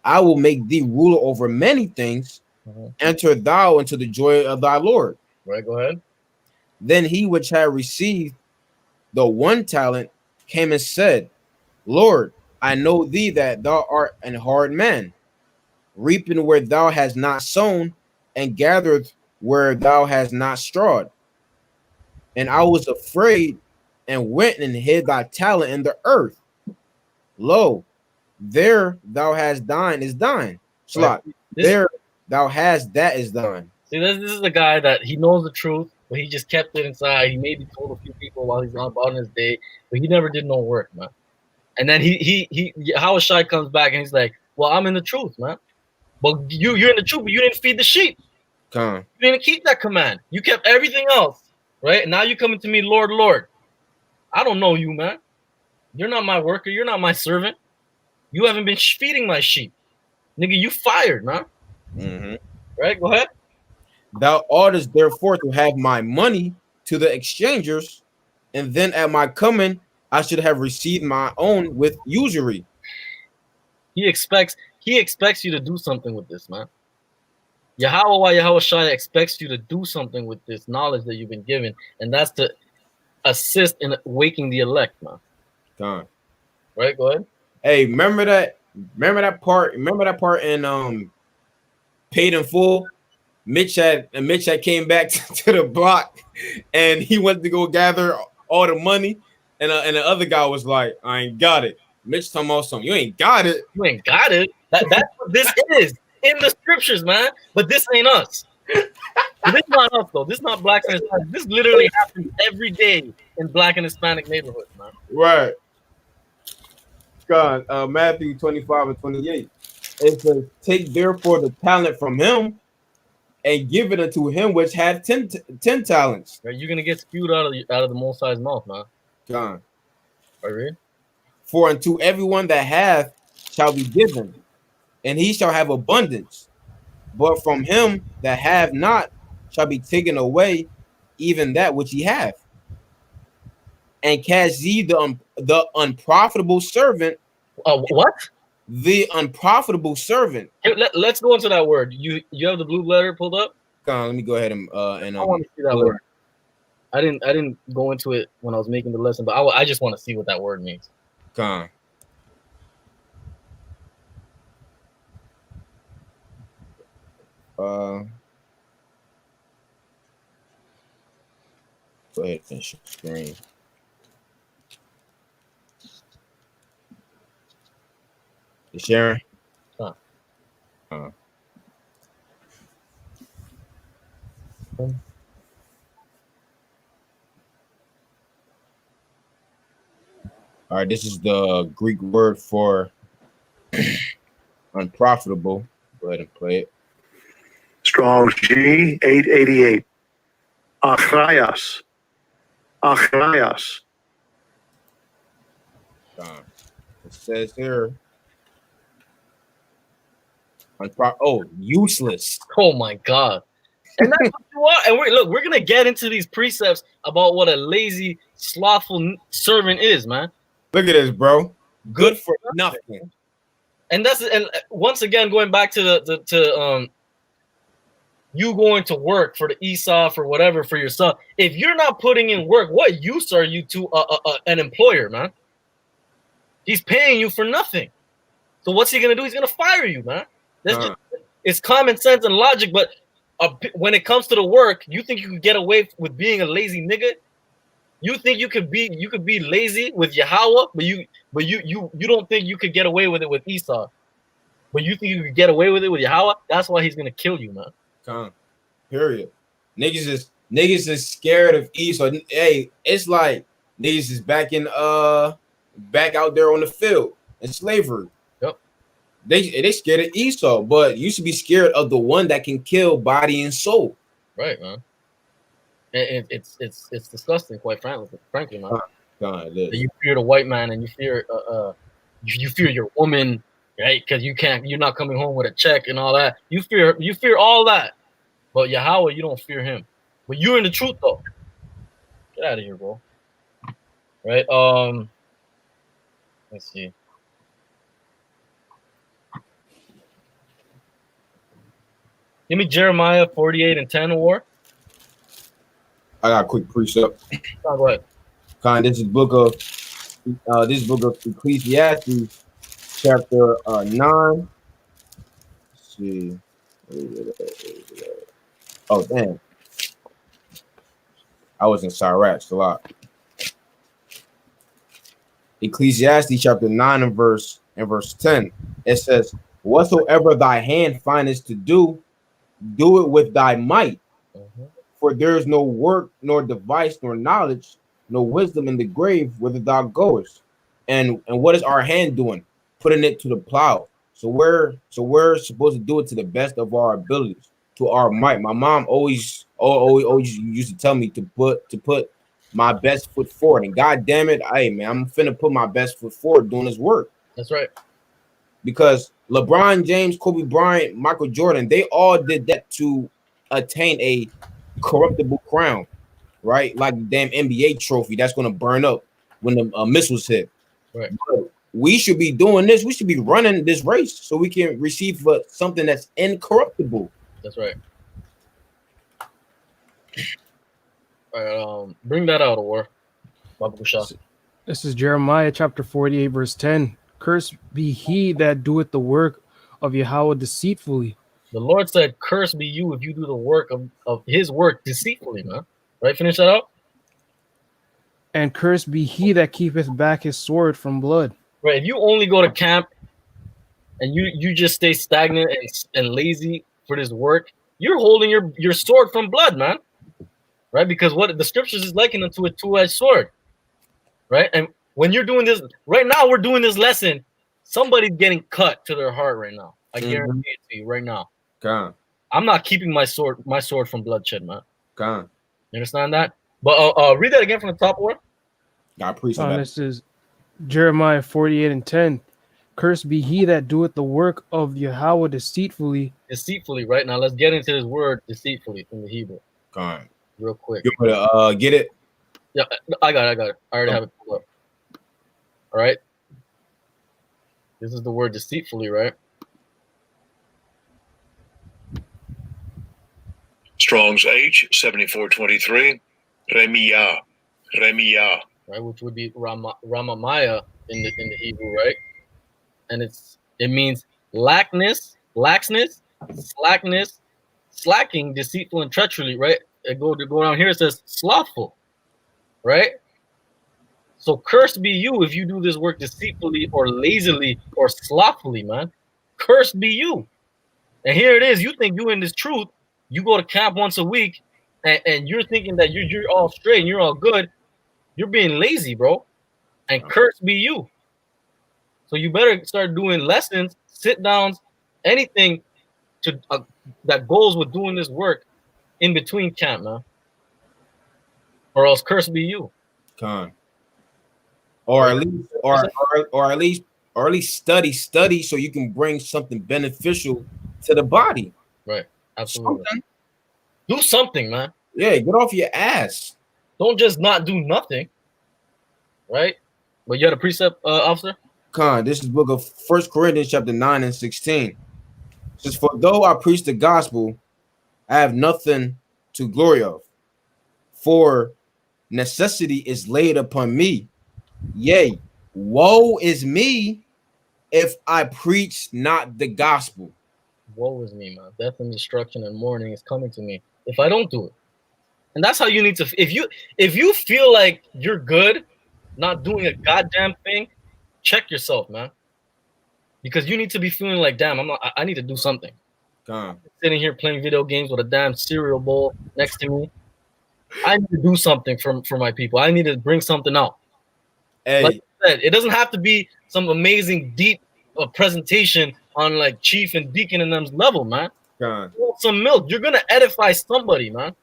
I will make thee ruler over many things. Mm-hmm. Enter thou into the joy of thy Lord. Right, go ahead. Then he which had received the 1 talent came and said, Lord, I know thee that thou art an hard man, reaping where thou hast not sown, and gathered where thou hast not strawed. And I was afraid and went and hid thy talent in the earth. Lo, there thou hast thine is thine. Slot. Right. There thou hast that is thine. See, this is the guy that he knows the truth, but he just kept it inside. He maybe told a few people while he's on about his day, but he never did no work, man. And then Howard Shai comes back and he's like, well, I'm in the truth, man. But you're in the truth, but you didn't feed the sheep. Con. You didn't keep that command. You kept everything else, right? And now you coming to me, Lord, Lord. I don't know you, man. You're not my worker. You're not my servant. You haven't been feeding my sheep. Nigga, you fired, man. Mm-hmm. Right? Go ahead. Thou oughtest therefore to have my money to the exchangers, and then at my coming I should have received my own with usury. He expects you to do something with this, man. Yahweh Shai expects you to do something with this knowledge that you've been given, and that's to assist in waking the elect, man. Con. Right? Go ahead. Hey, remember that part in Paid in Full? Mitch had came back to the block and he went to go gather all the money, and the other guy was like, I ain't got it. Mitch talking about something. You ain't got it. You ain't got it. That's what this is in the scriptures, man. But this ain't us. This is not us, though. This is not blacks and Hispanics. This literally happens every day in black and Hispanic neighborhoods, man. Right. God, Matthew 25 and 28. It says, take therefore the talent from him and give it unto him which had 10 talents. Right? You're gonna get spewed out of the Most High's mouth, man. God. Right, read? For unto everyone that hath shall be given, and he shall have abundance. But from him that have not shall be taken away even that which he hath. And cast ye the unprofitable servant. What? The unprofitable servant. Here, let's go into that word. You have the blue letter pulled up? Let me go ahead and I want to see that word. I didn't go into it when I was making the lesson, but I just want to see what that word means. Con. Go ahead and share screen. You sharing? All right, this is the Greek word for unprofitable. Go ahead and play it. Strong's G 888. Achrayas. Achrayas. It says here, useless. Oh my God. And that's what you are. And we're gonna get into these precepts about what a lazy, slothful servant is, man. Look at this, bro. Good for nothing. And once again, going back to you going to work for the Esau, for whatever, for yourself. If you're not putting in work, what use are you to an employer, man? He's paying you for nothing. So what's he gonna do? He's gonna fire you, man. It's common sense and logic, but when it comes to the work, you think you can get away with being a lazy nigga? You think you could be lazy with Yahweh, but you don't think you could get away with it with Esau, but you think you could get away with it with Yahweh? That's why he's gonna kill you, man. Period. Niggas is scared of Esau. Hey, it's like niggas is back out there on the field in slavery. Yep. They scared of Esau, but you should be scared of the one that can kill body and soul. Right, man. It's disgusting, quite frankly, man. You fear the white man, and you fear your woman, right? Because you're not coming home with a check and all that. You fear all that, but Yahweh, you don't fear him. But you're in the truth, though. Get out of here, bro. Right? Let's see. Give me Jeremiah 48 and 10 war. I got a quick precept. Go ahead. This is book of Ecclesiastes, chapter 9. Let's see. Oh damn. I was in Sirach a lot. Ecclesiastes chapter 9 and verse 10. It says, whatsoever thy hand findest to do, do it with thy might. Mm-hmm. For there is no work, nor device, nor knowledge, nor wisdom in the grave whither thou goest. And what is our hand doing? Putting it to the plow. So we're supposed to do it to the best of our abilities, to our might. My mom always used to tell me to put my best foot forward. And God damn it, hey man, I'm finna put my best foot forward doing this work. That's right. Because LeBron James, Kobe Bryant, Michael Jordan, they all did that to attain a corruptible crown, right? Like the damn NBA trophy that's gonna burn up when the missiles hit. Right. But we should be doing this. We should be running this race so we can receive something that's incorruptible. That's right. All right, bring that out, War. This is Jeremiah chapter 48, verse 10. Cursed be he that doeth the work of Yahweh deceitfully. The Lord said, "Cursed be you if you do the work of his work deceitfully," man. Right? Finish that out. And cursed be he that keepeth back his sword from blood. Right. If you only go to camp and you just stay stagnant and lazy for this work, you're holding your sword from blood, man. Right? Because what the scriptures is likened to a two-edged sword. Right? And when you're doing this right now, we're doing this lesson. Somebody's getting cut to their heart right now. I guarantee it to you right now. God. I'm not keeping my sword from bloodshed, man. God. You understand that? But read that again from the top, War. God appreciate that. This is Jeremiah 48 and 10. Cursed be he that doeth the work of Yahweh deceitfully. Deceitfully, right? Now let's get into this word deceitfully from the Hebrew. God. Real quick. You want to get it? Yeah, I got it. I already have it pulled up. All right. This is the word deceitfully, right? Strong's H 7423. Remiyah. Right, which would be Ramamaya in the Hebrew, right? And it means laxness, slackness, slacking, deceitful, and treachery, right? Go down here, it says slothful, right? So cursed be you if you do this work deceitfully or lazily or slothfully, man. Cursed be you. And here it is. You think you in this truth. You go to camp once a week, and you're thinking that you're all straight and you're all good. You're being lazy, bro. And cursed be you. So you better start doing lessons, sit downs, anything to that goes with doing this work in between camp, man. Or else cursed be you. Con. Or at least study so you can bring something beneficial to the body. Right. Absolutely. Do something, man. Yeah, get off your ass. Don't just not do nothing. Right? But you had a precept, officer? Con, this is book of 1 Corinthians chapter 9 and 16. It says, for though I preach the gospel, I have nothing to glory of. For necessity is laid upon me. Yea, woe is me if I preach not the gospel. Woe is me, man. Death and destruction and mourning is coming to me if I don't do it. And that's how you need to. If you feel like you're good, not doing a goddamn thing, check yourself, man. Because you need to be feeling like, damn, I need to do something. Sitting here playing video games with a damn cereal bowl next to me. I need to do something for my people. I need to bring something out. Hey. Like I said, it doesn't have to be some amazing deep presentation on like chief and deacon and them's level, man. Some milk. You're gonna edify somebody, man.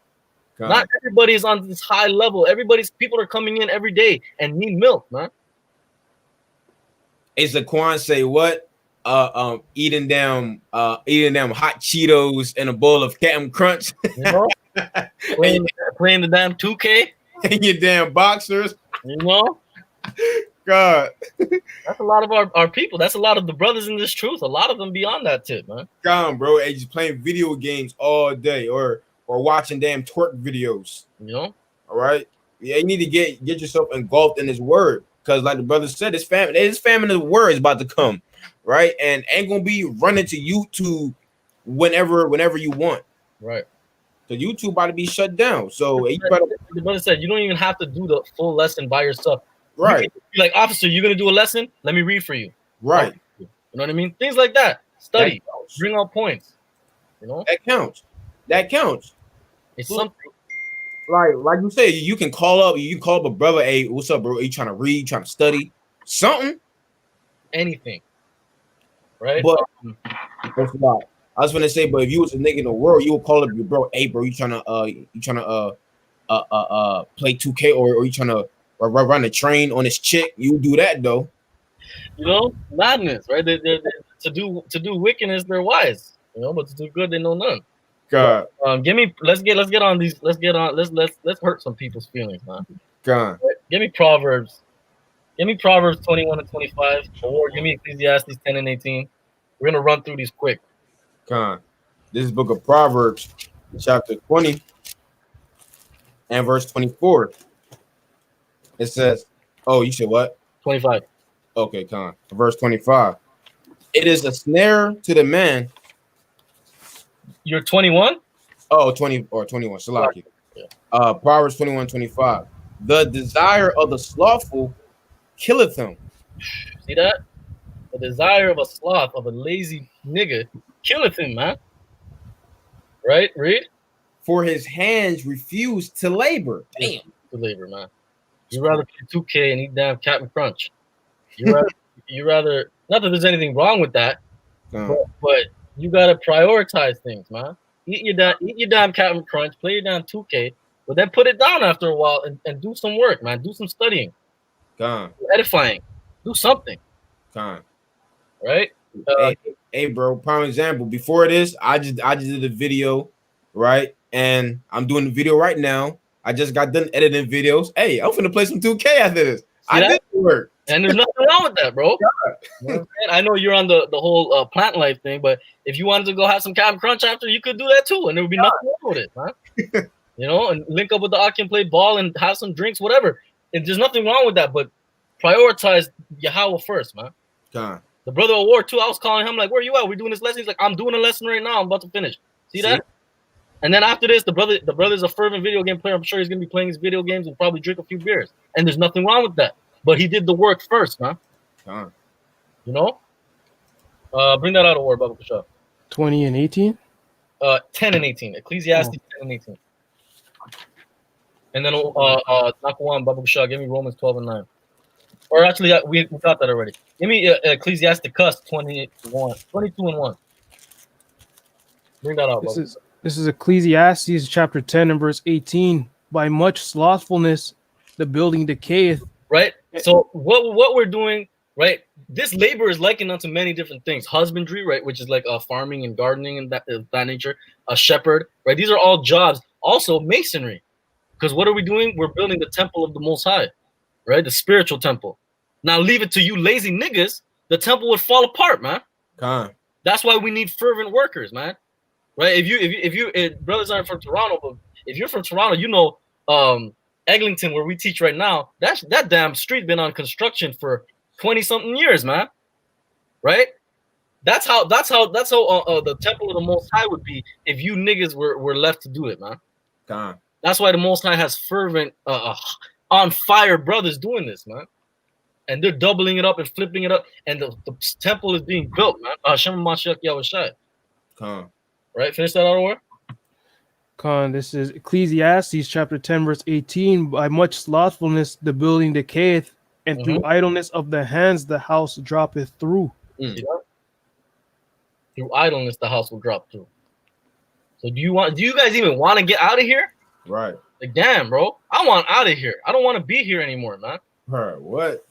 Not everybody is on this high level. People are coming in every day and need milk, man. Is Zaquan say what? Eating them hot Cheetos and a bowl of Captain Crunch. You know? playing the damn 2K and your damn boxers. You know? God. That's a lot of our people. That's a lot of the brothers in this truth. A lot of them be on that tip, man. God, bro. Hey, just playing video games all day or watching damn twerk videos. You know? All right. Yeah, you need to get yourself engulfed in this word. Because like the brother said, this famine of the word is about to come. Right. And ain't gonna be running to YouTube whenever you want. Right. So YouTube about to be shut down. So the brother said you don't even have to do the full lesson by yourself. Right. You're like, officer, you're gonna do a lesson? Let me read for you. Right. You know what I mean? Things like that. Study. Bring out points. You know? That counts. It's something. Like you say, you can call up a brother. Hey, what's up, bro? Are you trying to read, trying to study? Something. anything, right? But that's a lot. I was gonna say, but if you was a nigga in the world, you would call up your bro, hey bro, you trying to play 2K or you trying to run a train on this chick? You do that though. You know, madness, right? To do wickedness, they're wise, you know, but to do good, they know none. God, But, let's get on these. Let's hurt some people's feelings, man. God. Give me Proverbs. Give me Proverbs 21 and 25, or give me Ecclesiastes 10 and 18. We're gonna run through these quick. This book of Proverbs, chapter 20 and verse 24. It says, oh, you said what? 25. Okay, verse 25. It is a snare to the man. You're 21? Oh, 20 or 21. Salaki. Yeah. Proverbs 21:25. The desire of the slothful killeth him. See that? The desire of a sloth, of a lazy nigga, killeth him, man. Right? Read. For his hands refuse to labor. Damn. To labor, man. You'd rather play 2K and eat damn Captain Crunch. You rather not that there's anything wrong with that, but you gotta prioritize things, man. Eat your damn Captain Crunch, play your damn 2K, but then put it down after a while and do some work, man. Do some studying. Do edifying. Do something. Right? Hey, bro, prime example. Before this, I just did a video, right? And I'm doing the video right now. I just got done editing videos. Hey, I'm finna play some 2K after this. I did the work. And there's nothing wrong with that, bro. You know I know you're on the whole plant life thing, but if you wanted to go have some Captain Crunch after, you could do that too, and there would be nothing wrong with it, man. You know, and link up with the Ak and play ball and have some drinks, whatever. And there's nothing wrong with that, but prioritize Yahweh first, man. The brother of war too. I was calling him like, "Where you at? We're doing this lesson." He's like, "I'm doing a lesson right now. I'm about to finish." See that? And then after this, the brother's a fervent video game player. I'm sure he's gonna be playing his video games and probably drink a few beers. And there's nothing wrong with that. But he did the work first, man. You know? Bring that out of war, Baba Kasha. 20 and 18? 10 and 18. Ecclesiastes 10 and 18. And then Nakawan, Baba Kasha, give me Romans 12 and 9. Or actually, we got that already. Give me Ecclesiasticus 22 and 1. Bring that out, Baba. This is Ecclesiastes chapter 10 and verse 18. By much slothfulness, the building decayeth. Right? So what we're doing, right? This labor is likened unto many different things. Husbandry, right? Which is like farming and gardening and that nature. A shepherd, right? These are all jobs. Also masonry. Because what are we doing? We're building the temple of the Most High, right? The spiritual temple. Now leave it to you lazy niggas, the temple would fall apart, man. That's why we need fervent workers, man. Right? If you brothers aren't from Toronto, but if you're from Toronto, you know Eglinton, where we teach right now, that damn street been on construction for 20-something years, man. Right? That's how the temple of the Most High would be if you niggas were left to do it, man. That's why the Most High has fervent, on fire brothers doing this, man. And they're doubling it up and flipping it up, and the temple is being built, man. Hashem Mashiach Yahushai. Right? Finish that out of word? This is Ecclesiastes chapter 10 verse 18. By much slothfulness the building decayeth, and through idleness of the hands the house droppeth through. Through idleness the house will drop through. So do you guys even want to get out of here? Right. Like, damn, bro, I want out of here. I don't want to be here anymore, man. What?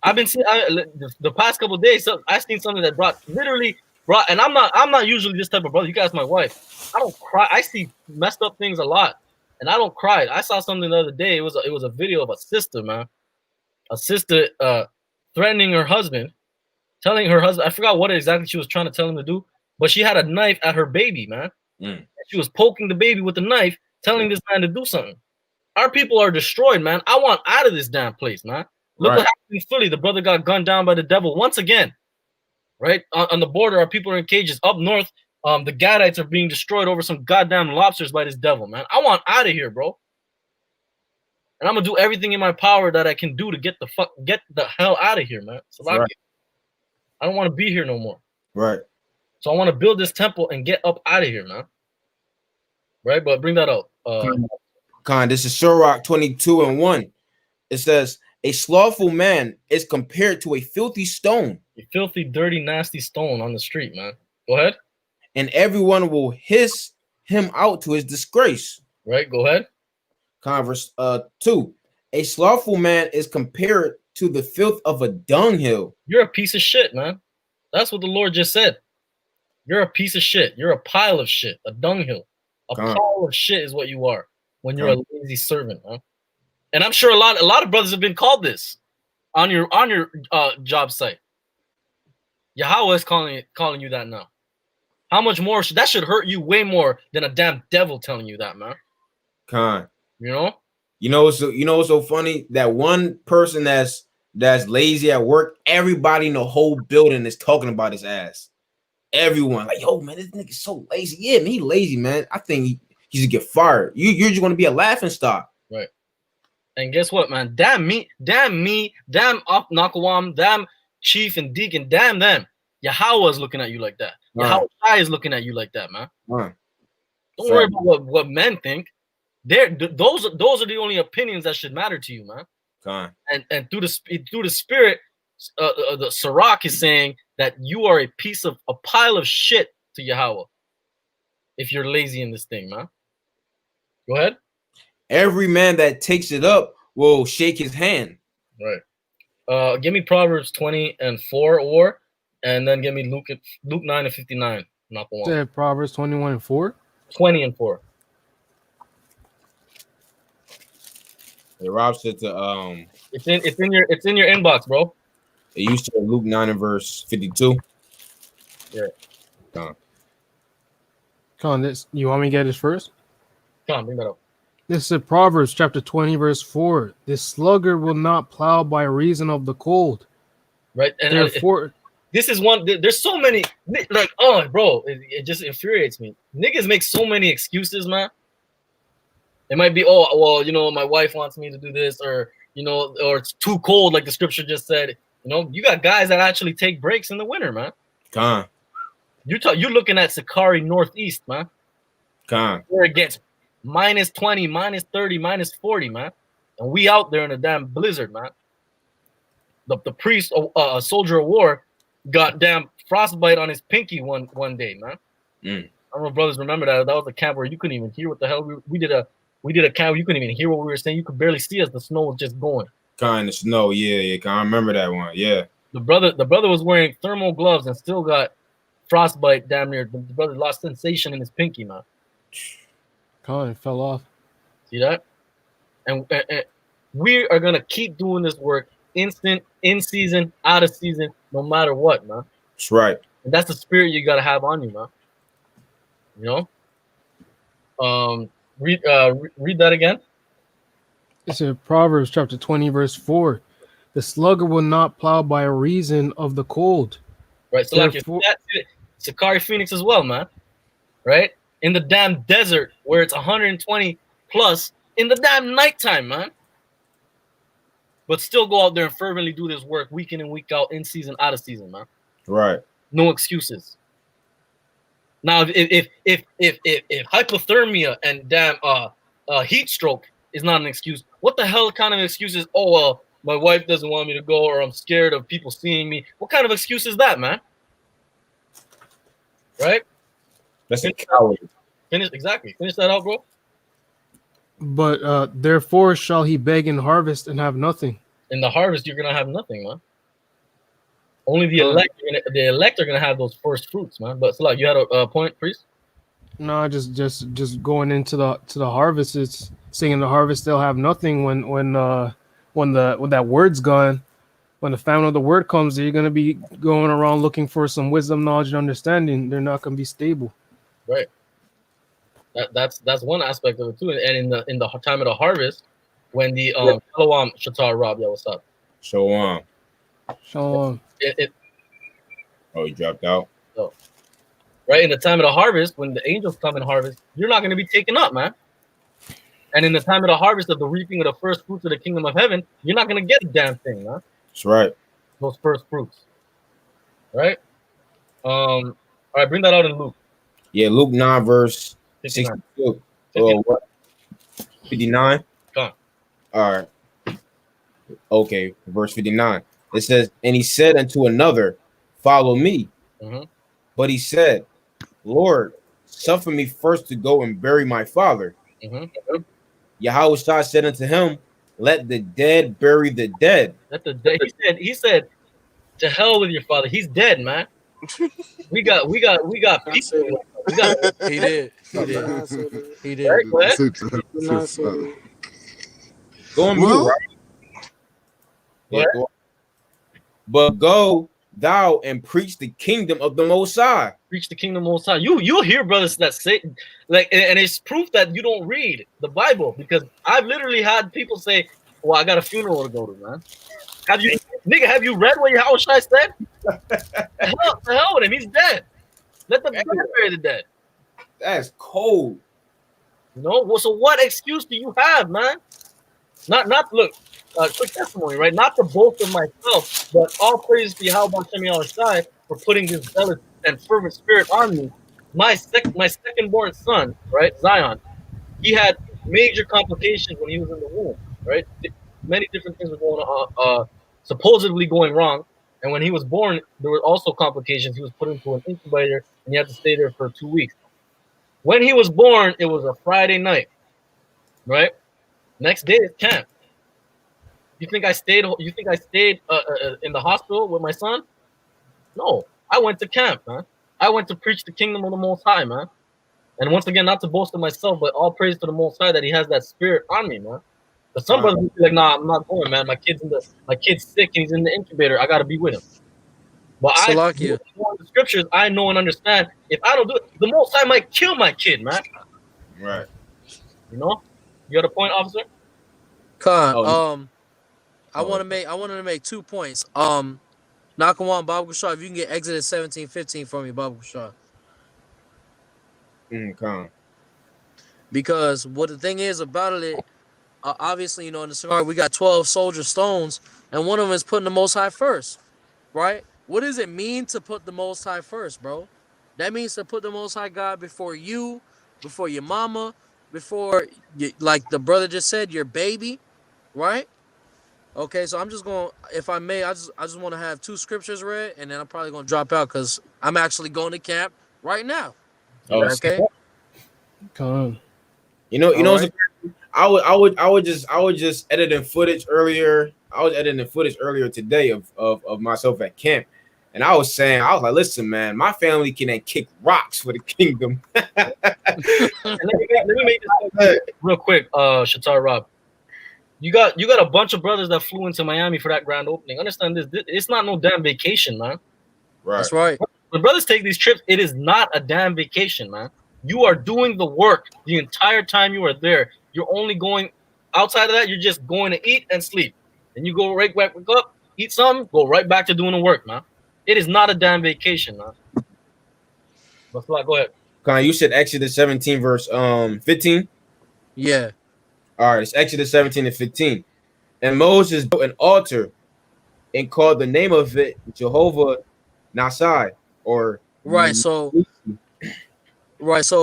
I've been seeing the past couple of days. So I seen something that brought, and I'm not usually this type of brother. You guys, my wife. I don't cry. I see messed up things a lot, and I don't cry. I saw something the other day. It was a video of a sister, man. A sister threatening her husband, telling her husband. I forgot what exactly she was trying to tell him to do, but she had a knife at her baby, man. She was poking the baby with the knife, telling this man to do something. Our people are destroyed, man. I want out of this damn place, man. Look what happened in Philly. The brother got gunned down by the devil once again. Right? On the border, our people are in cages. Up north, the Gadites are being destroyed over some goddamn lobsters by this devil, man. I want out of here, bro. And I'm gonna do everything in my power that I can do to get the hell out of here, man. I don't want to be here no more. Right. So I want to build this temple and get up out of here, man. Right? But bring that out. This is Sirach 22 and 1. It says, A slothful man is compared to a filthy stone, A filthy, dirty, nasty stone on the street, man. Go ahead. and everyone will hiss him out to his disgrace. Right, go ahead. Converse 2. A slothful man is compared to the filth of a dunghill. You're a piece of shit, man. That's what the Lord just said. You're a piece of shit. You're a pile of shit, a dunghill. A pile of shit is what you are when you're a lazy servant, man. And I'm sure a lot of brothers have been called this on your job site. Yahweh is calling you that now. How much more that should hurt you way more than a damn devil telling you that, man. You know? You know what's so funny? That one person that's lazy at work, everybody in the whole building is talking about his ass. Everyone, like, yo, man, this nigga's so lazy. Yeah, man, he lazy, man. I think he should get fired. You're just gonna be a laughing stock. Right. And guess what, man? Damn me, damn up Nakawam, damn chief and deacon, damn them. Yahweh is looking at you like that. Yahweh is looking at you like that, man. Don't worry about what men think. Those are the only opinions that should matter to you, man. And through the spirit, the Sirach is saying that you are a pile of shit to Yahweh if you're lazy in this thing, man. Go ahead. Every man that takes it up will shake his hand. Right. Give me Proverbs 20:4, and then give me Luke 9:59. Not the one. Proverbs 21:4. 20:4. Yeah, Rob said to It's in your inbox, bro. It used to Luke 9:52. Yeah. Come on, this you want me to get this first? Come on, bring that up. This is Proverbs chapter 20:4. The sluggard will not plow by reason of the cold. Right. And therefore, this is one. There's so many. Like, oh, bro, it just infuriates me. Niggas make so many excuses, man. It might be, oh, well, you know, my wife wants me to do this, or you know, or it's too cold, like the scripture just said. You know, you got guys that actually take breaks in the winter, man. You're looking at Sicarii Northeast, man. Where it gets -20, -30, -40, man, and we out there in a damn blizzard, man. The priest, a soldier of war, got damn frostbite on his pinky one day, man. I don't know if brothers remember that. That was a camp where you couldn't even hear what the hell we did. We did a camp where you couldn't even hear what we were saying. You could barely see us. The snow was just going. Kind of snow, yeah. I remember that one, yeah. The brother was wearing thermal gloves and still got frostbite damn near. The brother lost sensation in his pinky, man. It fell off. See that? And we are gonna keep doing this work, instant, in season, out of season, no matter what, man. That's right. And that's the spirit you gotta have on you, man. You know. Read that again. It's in Proverbs chapter 20:4. The sluggard will not plow by reason of the cold. Right. So therefore, like Sicarii Phoenix as well, man. Right? In the damn desert where it's 120 plus in the damn nighttime, man. But still go out there and fervently do this work week in and week out, in season, out of season, man. Right. No excuses. Now, if hypothermia and damn heat stroke is not an excuse, what the hell kind of excuse is? Oh well, my wife doesn't want me to go, or I'm scared of people seeing me. What kind of excuse is that, man? Right? That's a coward. Finish that out, bro. But therefore shall he beg in harvest and have nothing. In the harvest, you're gonna have nothing, man. Only the elect are gonna have those first fruits, man. But Salah, you had a point, priest? No, just going into the harvest. It's saying in the harvest they'll have nothing when that word's gone. When the famine of the word comes, they're gonna be going around looking for some wisdom, knowledge, and understanding. They're not gonna be stable. Right. That's one aspect of it too. And in the time of the harvest, when the Shalom Shatar Rob, what's up? Shalom. Shalom. Oh, he dropped out. So, right in the time of the harvest, when the angels come and harvest, you're not going to be taken up, man. And in the time of the harvest of the reaping of the first fruits of the kingdom of heaven, you're not going to get a damn thing, man. That's right. Those first fruits. Right? All right, bring that out in Luke. Yeah, Luke 9 verse 62. 59. Come on. All right. Okay, verse 59. It says, and he said unto another, follow me. Mm-hmm. But he said, Lord, suffer me first to go and bury my father. Mm-hmm. Yahweh said unto him, let the dead bury the dead. That's the day. He said, to hell with your father. He's dead, man. We got people. We got He did. He I did. did not say that. He right, did. go ahead. I did not say that. Go on mute, Well, right? Yeah, go on. But go thou and preach the kingdom of the Most High. Preach the kingdom most high. You'll hear brothers that say like, and it's proof that you don't read the Bible, because I've literally had people say, well, I got a funeral to go to, man. Have you read what Yahushua said? The hell with him. He's dead. Let the dead bury the dead. That's cold. You know? Well, so what excuse do you have, man? Not look, quick testimony, right? Not to boast of myself, but all praise to Yahweh Shem Yahushua for putting this zealous and fervent spirit on me. My second born son, right, Zion, he had major complications when he was in the womb, right? Many different things were going on, supposedly going wrong. And when he was born, there were also complications. He was put into an incubator and he had to stay there for 2 weeks. When he was born, it was a Friday night, right? Next day is camp. You think I stayed in the hospital with my son? No, I went to camp, man. I went to preach the kingdom of the Most High, man. And once again, not to boast of myself, but all praise to the Most High that He has that spirit on me, man. But some brothers be like, nah, I'm not going, man. My kid's sick and he's in the incubator. I gotta be with him. But Salakia. the scriptures, I know and understand. If I don't do it, the Most High might kill my kid, man. Right. You know? You got a point, officer? Khan, I wanted to make 2 points. Nakawan, Babu Shah, if you can get Exodus 17:15 for me, Babu Shah. Come. Because what the thing is about it, obviously, in the Sicarii, we got 12 soldier stones, and one of them is putting the Most High first, right? What does it mean to put the Most High first, bro? That means to put the Most High God before you, before your mama, before, like the brother just said, your baby, right? Okay, so I'm just going, if I may, I just want to have 2 scriptures read, and then I'm probably going to drop out because I'm actually going to camp right now. Oh, okay. Con. Right. I would just editing footage earlier. I was editing footage earlier today of myself at camp, and I was like, listen, man, my family can kick rocks for the kingdom. Let me make this real quick, Shatar Rob. You got a bunch of brothers that flew into Miami for that grand opening. Understand this? It's not no damn vacation, man. Right. That's right. When brothers take these trips, it is not a damn vacation, man. You are doing the work the entire time you are there. You're only going outside of that. You're just going to eat and sleep. And you go right back up, eat something, go right back to doing the work, man. It is not a damn vacation, man. But go ahead. Con, you said Exodus 17 verse 15. Yeah. All right, it's Exodus 17 and 15. And Moses built an altar and called the name of it Jehovah Nasai, or Right. So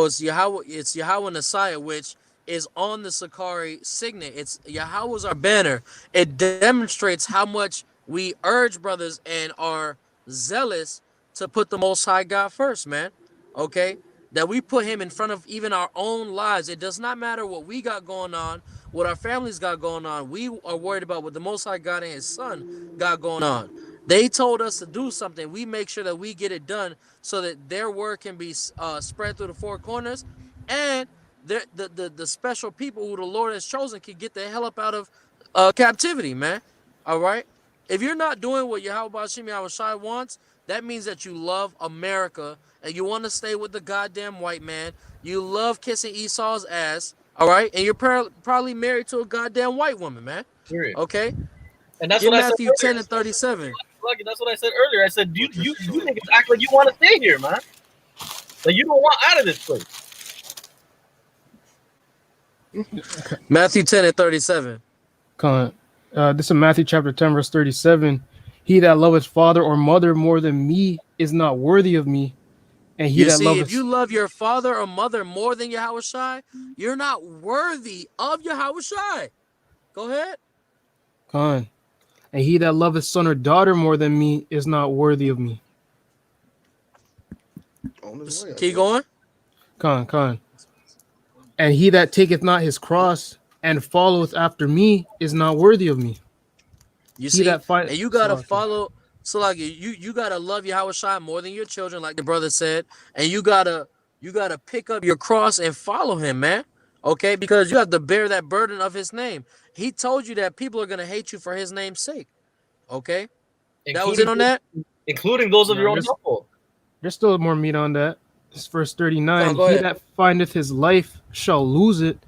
it's Yahweh Messiah, which is on the Sicarii signet. It's Yahweh's our banner. It demonstrates how much we urge brothers and are zealous to put the Most High God first, man. Okay? That we put him in front of even our own lives. It does not matter what we got going on, what our families got going on. We are worried about what the Most High God and his son got going on. They told us to do something. We make sure that we get it done so that their word can be spread through the 4 corners, and the special people who the Lord has chosen can get the hell up out of captivity, man. All right? If you're not doing what Yahweh Hashem Yahushai wants, that means that you love America and you want to stay with the goddamn white man. You love kissing Esau's ass, all right? And you're probably married to a goddamn white woman, man. Period. Okay? And that's in what Matthew I said 10 and 37. That's what I said earlier. I said, you niggas act like you want to stay here, man. Like you don't want out of this place. Matthew 10 and 37. Con. This is Matthew chapter 10, verse 37. He that loveth father or mother more than me is not worthy of me. And he that loveth... if you love your father or mother more than Yahushai, you're not worthy of Yahushai. Go ahead. Con. and he that loveth son or daughter more than me is not worthy of me. On his way, I Keep guess. going. Con. And he that taketh not his cross and followeth after me is not worthy of me. You He see, that fight, and you gotta follow. So like you gotta love Yahweh Shai more than your children, like the brother said, and you gotta pick up your cross and follow him, man. Okay, because you have to bear that burden of his name. He told you that people are gonna hate you for his name's sake. Okay, that was it on that. Including those of No, your own household. there's still more meat on that. It's verse 39. Go He ahead. that findeth his life shall lose it,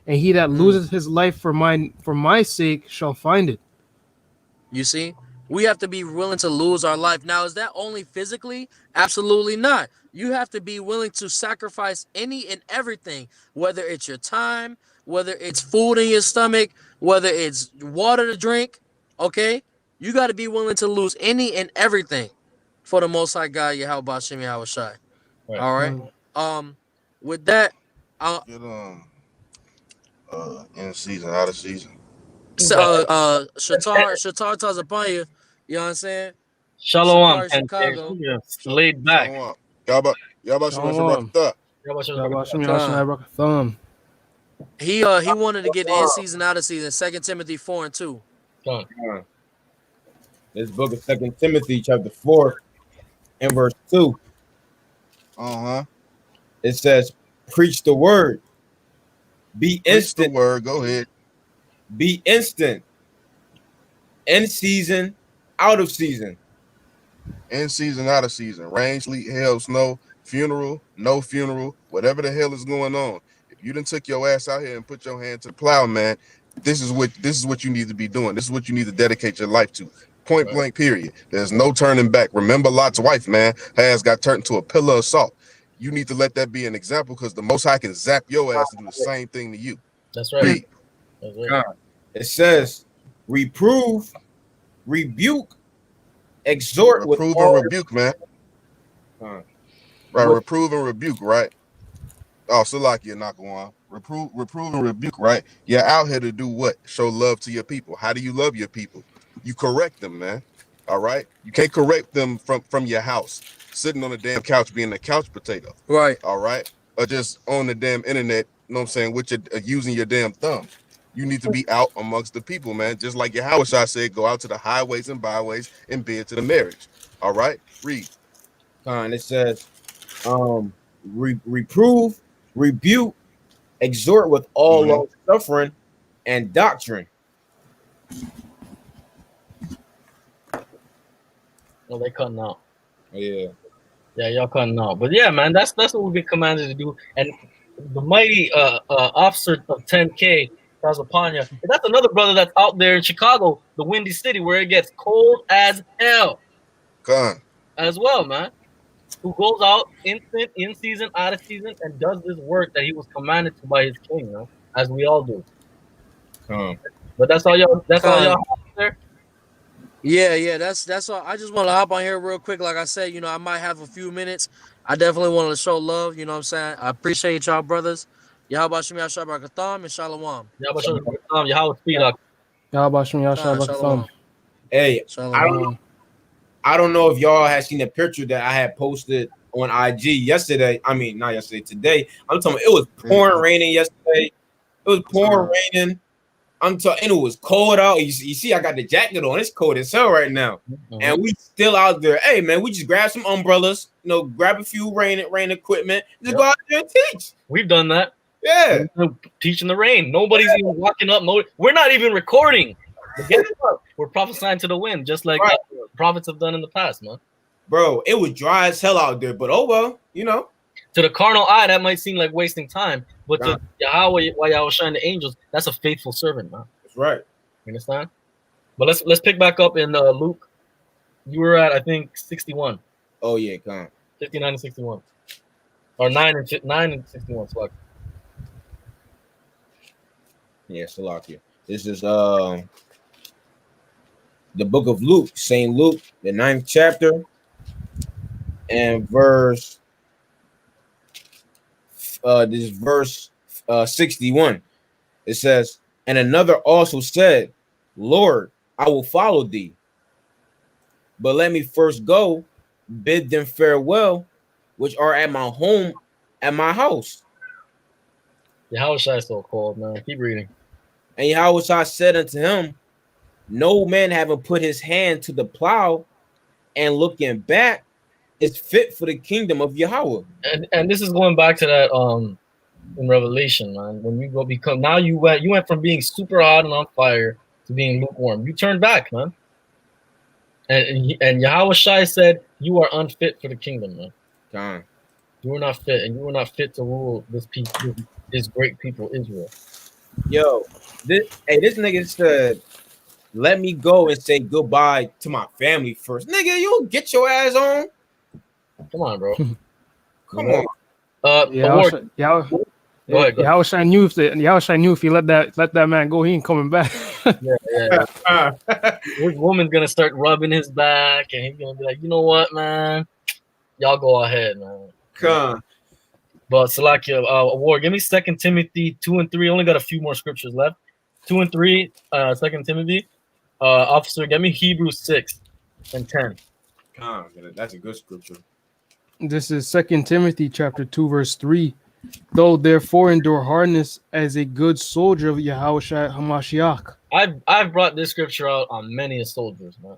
and he that loseth his life for my sake shall find it. You see, we have to be willing to lose our life. Now, is that only physically? Absolutely not. You have to be willing to sacrifice any and everything, whether it's your time, whether it's food in your stomach, whether it's water to drink. Okay, you got to be willing to lose any and everything for the Most High God, Yahweh Bashem Yahweh Shai. Right. All right. With that, Get in season, out of season. Shatar tells upon you. You know what I'm saying? Shalom, Sicarii, Chicago. laid back. Shalom. Y'all Shalom. Shabbat. He wanted to get the in season, out of season. 2 Timothy 4 and 2. This book of 2 Timothy, chapter 4, and verse 2. It says, preach the word. Be instant. Preach the word. Go ahead. Be instant. In season, out of season. In season, out of season. Rain, sleet, hail, snow, funeral, no funeral, whatever the hell is going on. If you done took your ass out here and put your hand to the plow, man, this is what you need to be doing. This is what you need to dedicate your life to. Point blank, period. There's no turning back. Remember Lot's wife, man. Her ass got turned into a pillar of salt. You need to let that be an example, because the Most High can zap your ass to do the same thing to you. That's right. That's right. It says, reprove, rebuke, exhort with Reprove all and rebuke, man. Right, reprove and rebuke, right? Oh, Salakia, not going on. Reprove and rebuke, right? You're out here to do what? Show love to your people. How do you love your people? You correct them, man. All right? You can't correct them from your house, sitting on the damn couch being a couch potato. Right. All right? Or just on the damn internet, you know what I'm saying, with your using your damn thumb. You need to be out amongst the people, man. Just like Yahweh Shai said, go out to the highways and byways and bid to the marriage. All right? Read. It says, reprove, rebuke, exhort with all long suffering and doctrine. Well, they cutting out. Yeah, y'all cutting out. But yeah, man, that's what we've been commanded to do. And the mighty officer of 10K, Tazapanya, that's another brother that's out there in Chicago, the Windy City, where it gets cold as hell. As well, man. Who goes out in season, out of season, and does this work that he was commanded to by his king, as we all do. But that's all y'all. That's all y'all have there. Yeah. That's all. I just want to hop on here real quick. Like I said, I might have a few minutes. I definitely wanted to show love. You know what I'm saying? I appreciate y'all, brothers. Yahweh Shem Yahshua Barakatham and Shalom. Yahweh Shem Barakatham. Yahweh speed up. Yahweh Shem Yahshua Barakatham. Hey, Shalom. I don't know if y'all had seen the picture that I had posted on IG yesterday. I mean, not yesterday, today. I'm talking. It was pouring raining yesterday. It was pouring raining. I'm talking. It was cold out. You see, I got the jacket on. It's cold as hell right now, and we still out there. Hey, man, we just grab some umbrellas. Grab a few rain equipment. Just go out there and teach. We've done that. Yeah, teaching the rain. Nobody's even walking up. No, we're not even recording. But guess what? We're prophesying to the wind, just like prophets have done in the past, man. Bro, it was dry as hell out there, but oh well, To the carnal eye, that might seem like wasting time, but to Yahweh, while Yahweh shine the angels, that's a faithful servant, man. That's right. You understand? But let's pick back up in Luke. You were at, I think, 61. Oh yeah, come on. 59 and 61, or 9 and 61. Slack. Yeah, Salakia. This is the book of Luke, St. Luke, the 9th chapter, and verse 61. It says, and another also said, Lord, I will follow thee. But let me first go, bid them farewell, which are at my home, at my house. Yahushua is so cold, man. Keep reading. And Yahushua said unto him, no man having put his hand to the plow and looking back is fit for the kingdom of Yahweh. And this is going back to that in Revelation, man. When you go become now you went from being super hot and on fire to being lukewarm. You turned back, man. And Yahushua said you are unfit for the kingdom, man. God. You were not fit, and you were not fit to rule this people, this great people, Israel. Yo, this nigga said, let me go and say goodbye to my family first. Nigga, you get your ass on. Come on, bro. Come on. Yahushua knew if he let that man go, he ain't coming back. Yeah. His woman's gonna start rubbing his back, and he's gonna be like, you know what, man? Y'all go ahead, man. Come. But Salakia, Award, give me 2 Timothy 2 and 3. Only got a few more scriptures left. 2 and 3, 2 Timothy. Officer, get me Hebrews 6 and 10. That's a good scripture. This is 2 Timothy chapter 2, verse 3. Though therefore endure hardness as a good soldier of Yahushua HaMashiach. I've brought this scripture out on many soldiers, man.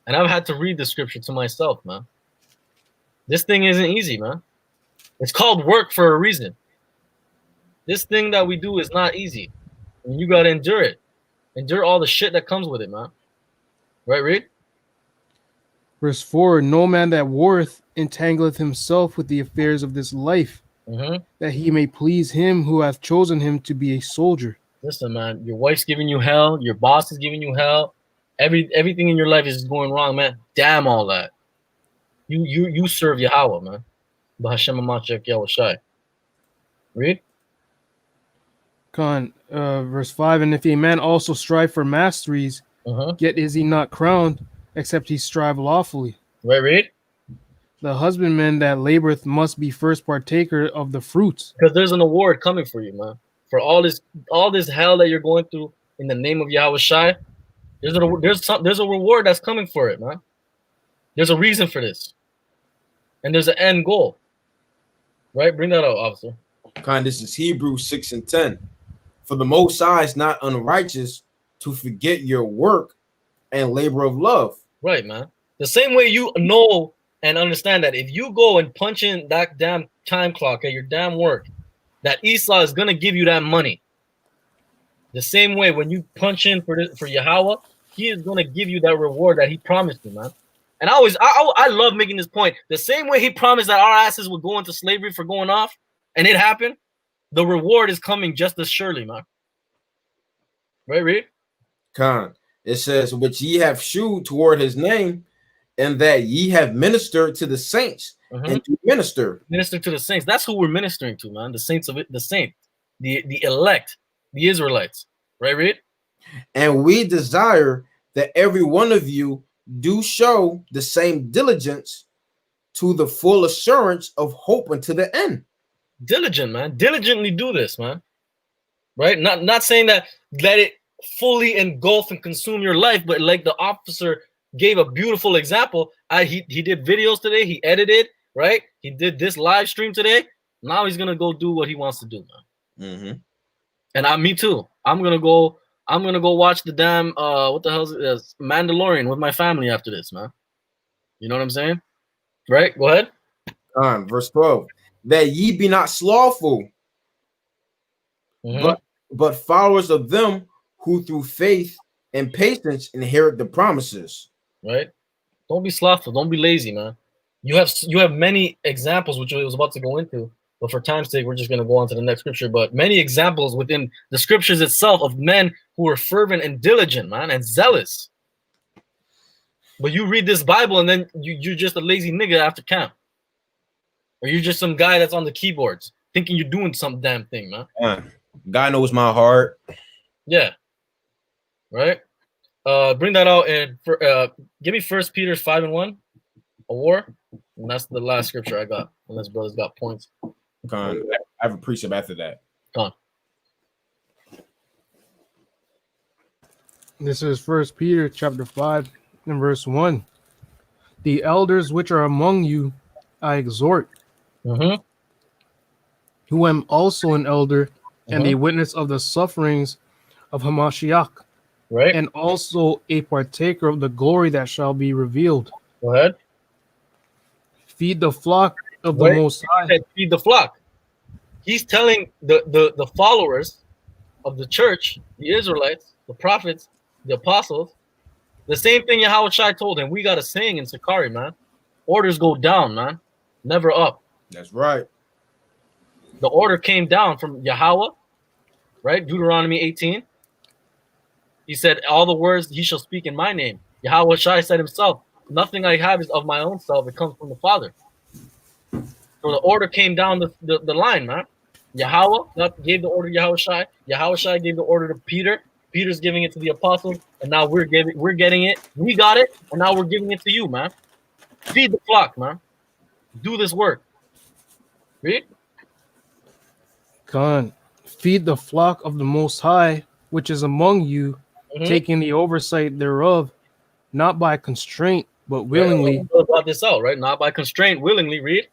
And I've had to read the scripture to myself, man. This thing isn't easy, man. It's called work for a reason. This thing that we do is not easy. And you got to endure it. Endure all the shit that comes with it, man. Right, Reed? Verse 4, no man that warreth entangleth himself with the affairs of this life, that he may please him who hath chosen him to be a soldier. Listen, man, your wife's giving you hell. Your boss is giving you hell. Everything in your life is going wrong, man. Damn all that. You serve Yahweh, man. B'Hashem HaMashiach Yahushai. Read. Verse 5, and if a man also strive for masteries, yet is he not crowned, except he strive lawfully. Right, read. The husbandman that laboreth must be first partaker of the fruits. Because there's an award coming for you, man. For all this hell that you're going through in the name of Yahushai, there's a reward that's coming for it, man. There's a reason for this. And there's an end goal. Right? Bring that out, officer. This is Hebrews 6 and 10. For the Most High is not unrighteous to forget your work and labor of love. Right, man. The same way you know and understand that if you go and punch in that damn time clock at your damn work, that Esau is going to give you that money. The same way when you punch in for Yahweh, he is going to give you that reward that he promised you, man. And I love making this point. The same way he promised that our asses would go into slavery for going off, and it happened, the reward is coming just as surely, man. Right, Reed? It says, which ye have shewed toward his name, and that ye have ministered to the saints, and to minister to the saints. That's who we're ministering to, man. The saints of it, the elect, the Israelites. Right, Reed? And we desire that every one of you do show the same diligence to the full assurance of hope unto the end. Diligent, man. Diligently do this, man. Right? Not saying that let it fully engulf and consume your life, but like the officer gave a beautiful example. He did videos today. He edited, right? He did this live stream today. Now he's gonna go do what he wants to do, man. And me too. I'm gonna go watch the damn what the hell is it? Mandalorian with my family after this, man. You know what I'm saying? Right? Go ahead. Verse 12. That ye be not slothful, but followers of them who through faith and patience inherit the promises. Right? Don't be slothful. Don't be lazy, man. You have many examples, which I was about to go into, but for time's sake, we're just going to go on to the next scripture. But many examples within the scriptures itself of men who were fervent and diligent, man, and zealous. But you read this Bible and then you're just a lazy nigga after camp. Or you're just some guy that's on the keyboards thinking you're doing some damn thing, man. God knows my heart. Yeah. Right? Bring that out and give me 1 Peter 5 and 1. A war. And that's the last scripture I got. Unless brothers got points. I have a precept after that. Come on. This is First Peter chapter 5 and verse 1. The elders which are among you, I exhort, Mm-hmm. who am also an elder and a Mm-hmm. witness of the sufferings of Hamashiach, Right. and also a partaker of the glory that shall be revealed. Go ahead. Feed the flock of the Right. Most He High. said, feed the flock. He's telling the followers of the church, the Israelites, the prophets, the apostles, the same thing Yahweh Shai told him. We got a saying in Sicarii, man. Orders go down, man. Never up. That's right. The order came down from Yahweh, right? Deuteronomy 18. He said, all the words he shall speak in my name. Yahweh Shai said himself, nothing I have is of my own self. It comes from the Father. So the order came down the line, man. Yahweh gave the order to Yahweh Shai. Yahweh Shai gave the order to Peter. Peter's giving it to the apostles, and now we're getting it. We got it, and now we're giving it to you, man. Feed the flock, man. Do this work. Read. Khan, feed the flock of the Most High, which is among you, taking the oversight thereof, not by constraint, but willingly, Right. About this out, right? Not by constraint, willingly. Read.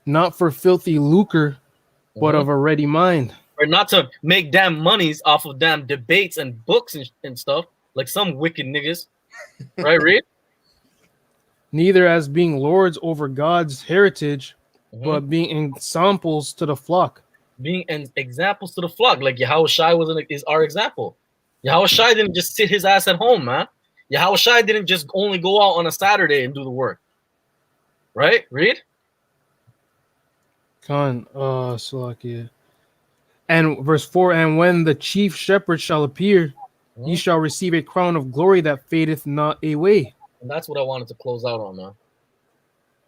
not for filthy lucre, but of a ready mind. Or not to make damn monies off of damn debates and books and stuff, like some wicked niggas. Right, read? Neither as being lords over God's heritage, but being examples to the flock. Being examples to the flock, like Yahweh Shai is our example. Yahweh Shai didn't just sit his ass at home, man. Yahweh Shai didn't just only go out on a Saturday and do the work. Right? Read. Khan, Salakia. And verse 4, and when the chief shepherd shall appear, ye shall receive a crown of glory that fadeth not away. And that's what I wanted to close out on, man.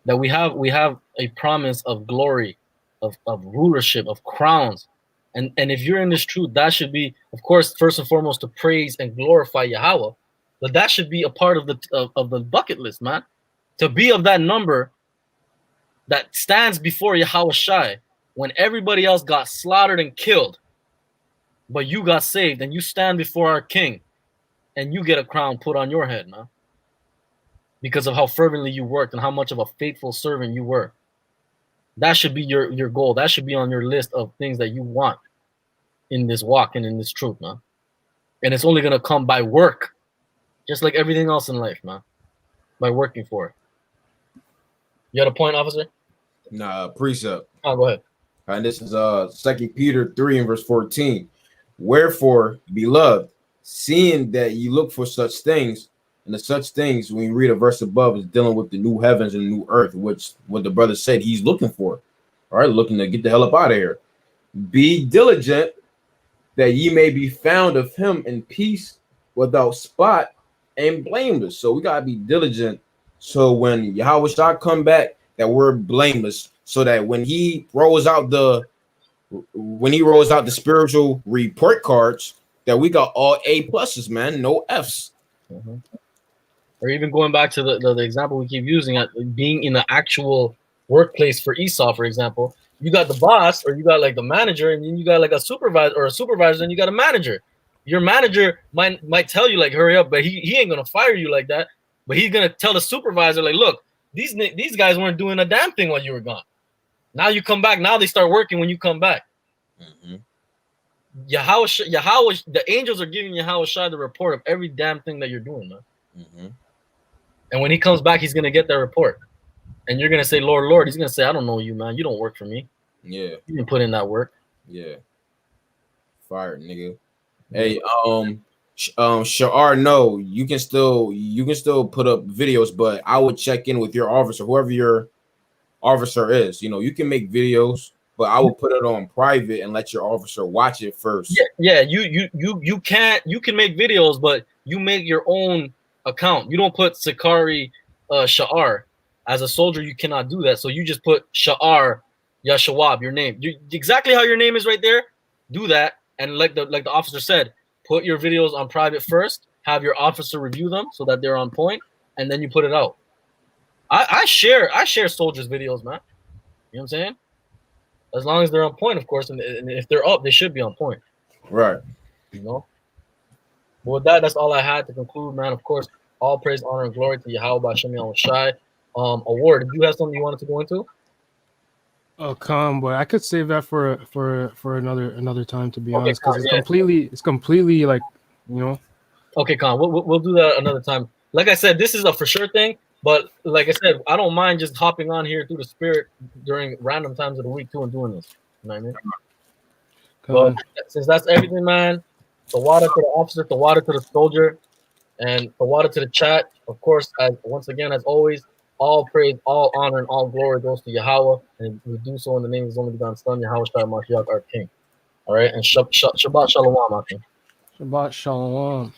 That we have a promise of glory, of rulership, of crowns. And if you're in this truth, that should be, of course, first and foremost, to praise and glorify Yahweh. But that should be a part of the bucket list, man. To be of that number that stands before Yahweh Shai when everybody else got slaughtered and killed, but you got saved and you stand before our King and you get a crown put on your head, man. Because of how fervently you worked and how much of a faithful servant you were. That should be your goal. That should be on your list of things that you want in this walk and in this truth, man. And it's only going to come by work, just like everything else in life, man, by working for it. You got a point, officer? Nah, precept. Oh, go ahead. And this is 2 Peter 3 and verse 14. Wherefore, beloved, seeing that ye look for such things, and the such things, when you read a verse above, is dealing with the new heavens and new earth, which what the brother said he's looking for. All right, looking to get the hell up out of here. Be diligent that ye may be found of him in peace, without spot and blameless. So we gotta be diligent. So when Yahweh Shah come back, that we're blameless. So that when he rolls out the spiritual report cards, that we got all A pluses, man, no Fs. Or even going back to the example we keep using, at being in the actual workplace for Esau, for example, you got the boss, or you got like the manager, and then you got like a supervisor, and you got a manager. Your manager might tell you like hurry up, but he ain't gonna fire you like that. But he's gonna tell the supervisor like, look, these guys weren't doing a damn thing while you were gone. Now you come back. Now they start working when you come back. Yahweh, the angels are giving Yahweh Shai the report of every damn thing that you're doing, man. And when he comes back, he's gonna get that report, and you're gonna say, "Lord, Lord." He's gonna say, "I don't know you, man. You don't work for me. Yeah, you didn't put in that work." Yeah, fire, nigga. Hey, Sha'ar, no, you can still put up videos, but I would check in with your officer, whoever your officer is. You know, you can make videos, but I will put it on private and let your officer watch it first. Yeah. You can make videos, but you make your own account. You don't put Sicarii Sha'ar. As a soldier, you cannot do that. So you just put Sha'ar Yashawab, your name. Exactly how your name is right there. Do that, and like the officer said, put your videos on private first. Have your officer review them so that they're on point, and then you put it out. I share soldiers' videos, man. You know what I'm saying? As long as they're on point, of course, and if they're up, they should be on point. Right. You know? But with that, that's all I had to conclude, man. Of course, all praise, honor, and glory to Yahweh Shem Shai. Award. Did you have something you wanted to go into? Oh, come, but I could save that for another time, to be Okay, honest, because Khan, it's completely like, you know. Okay, Khan. We'll do that another time. Like I said, this is a for sure thing. But like I said, I don't mind just hopping on here through the spirit during random times of the week too and doing this. You know what I mean? But since that's everything, man, the water to the officer, the water to the soldier, and the water to the chat. Of course, once again, as always, all praise, all honor, and all glory goes to Yahweh, and we do so in the name of His only begotten Son, Yahweh Shai Mashiach, our King. All right, and Shabbat Shalom, Akim. Shabbat Shalom.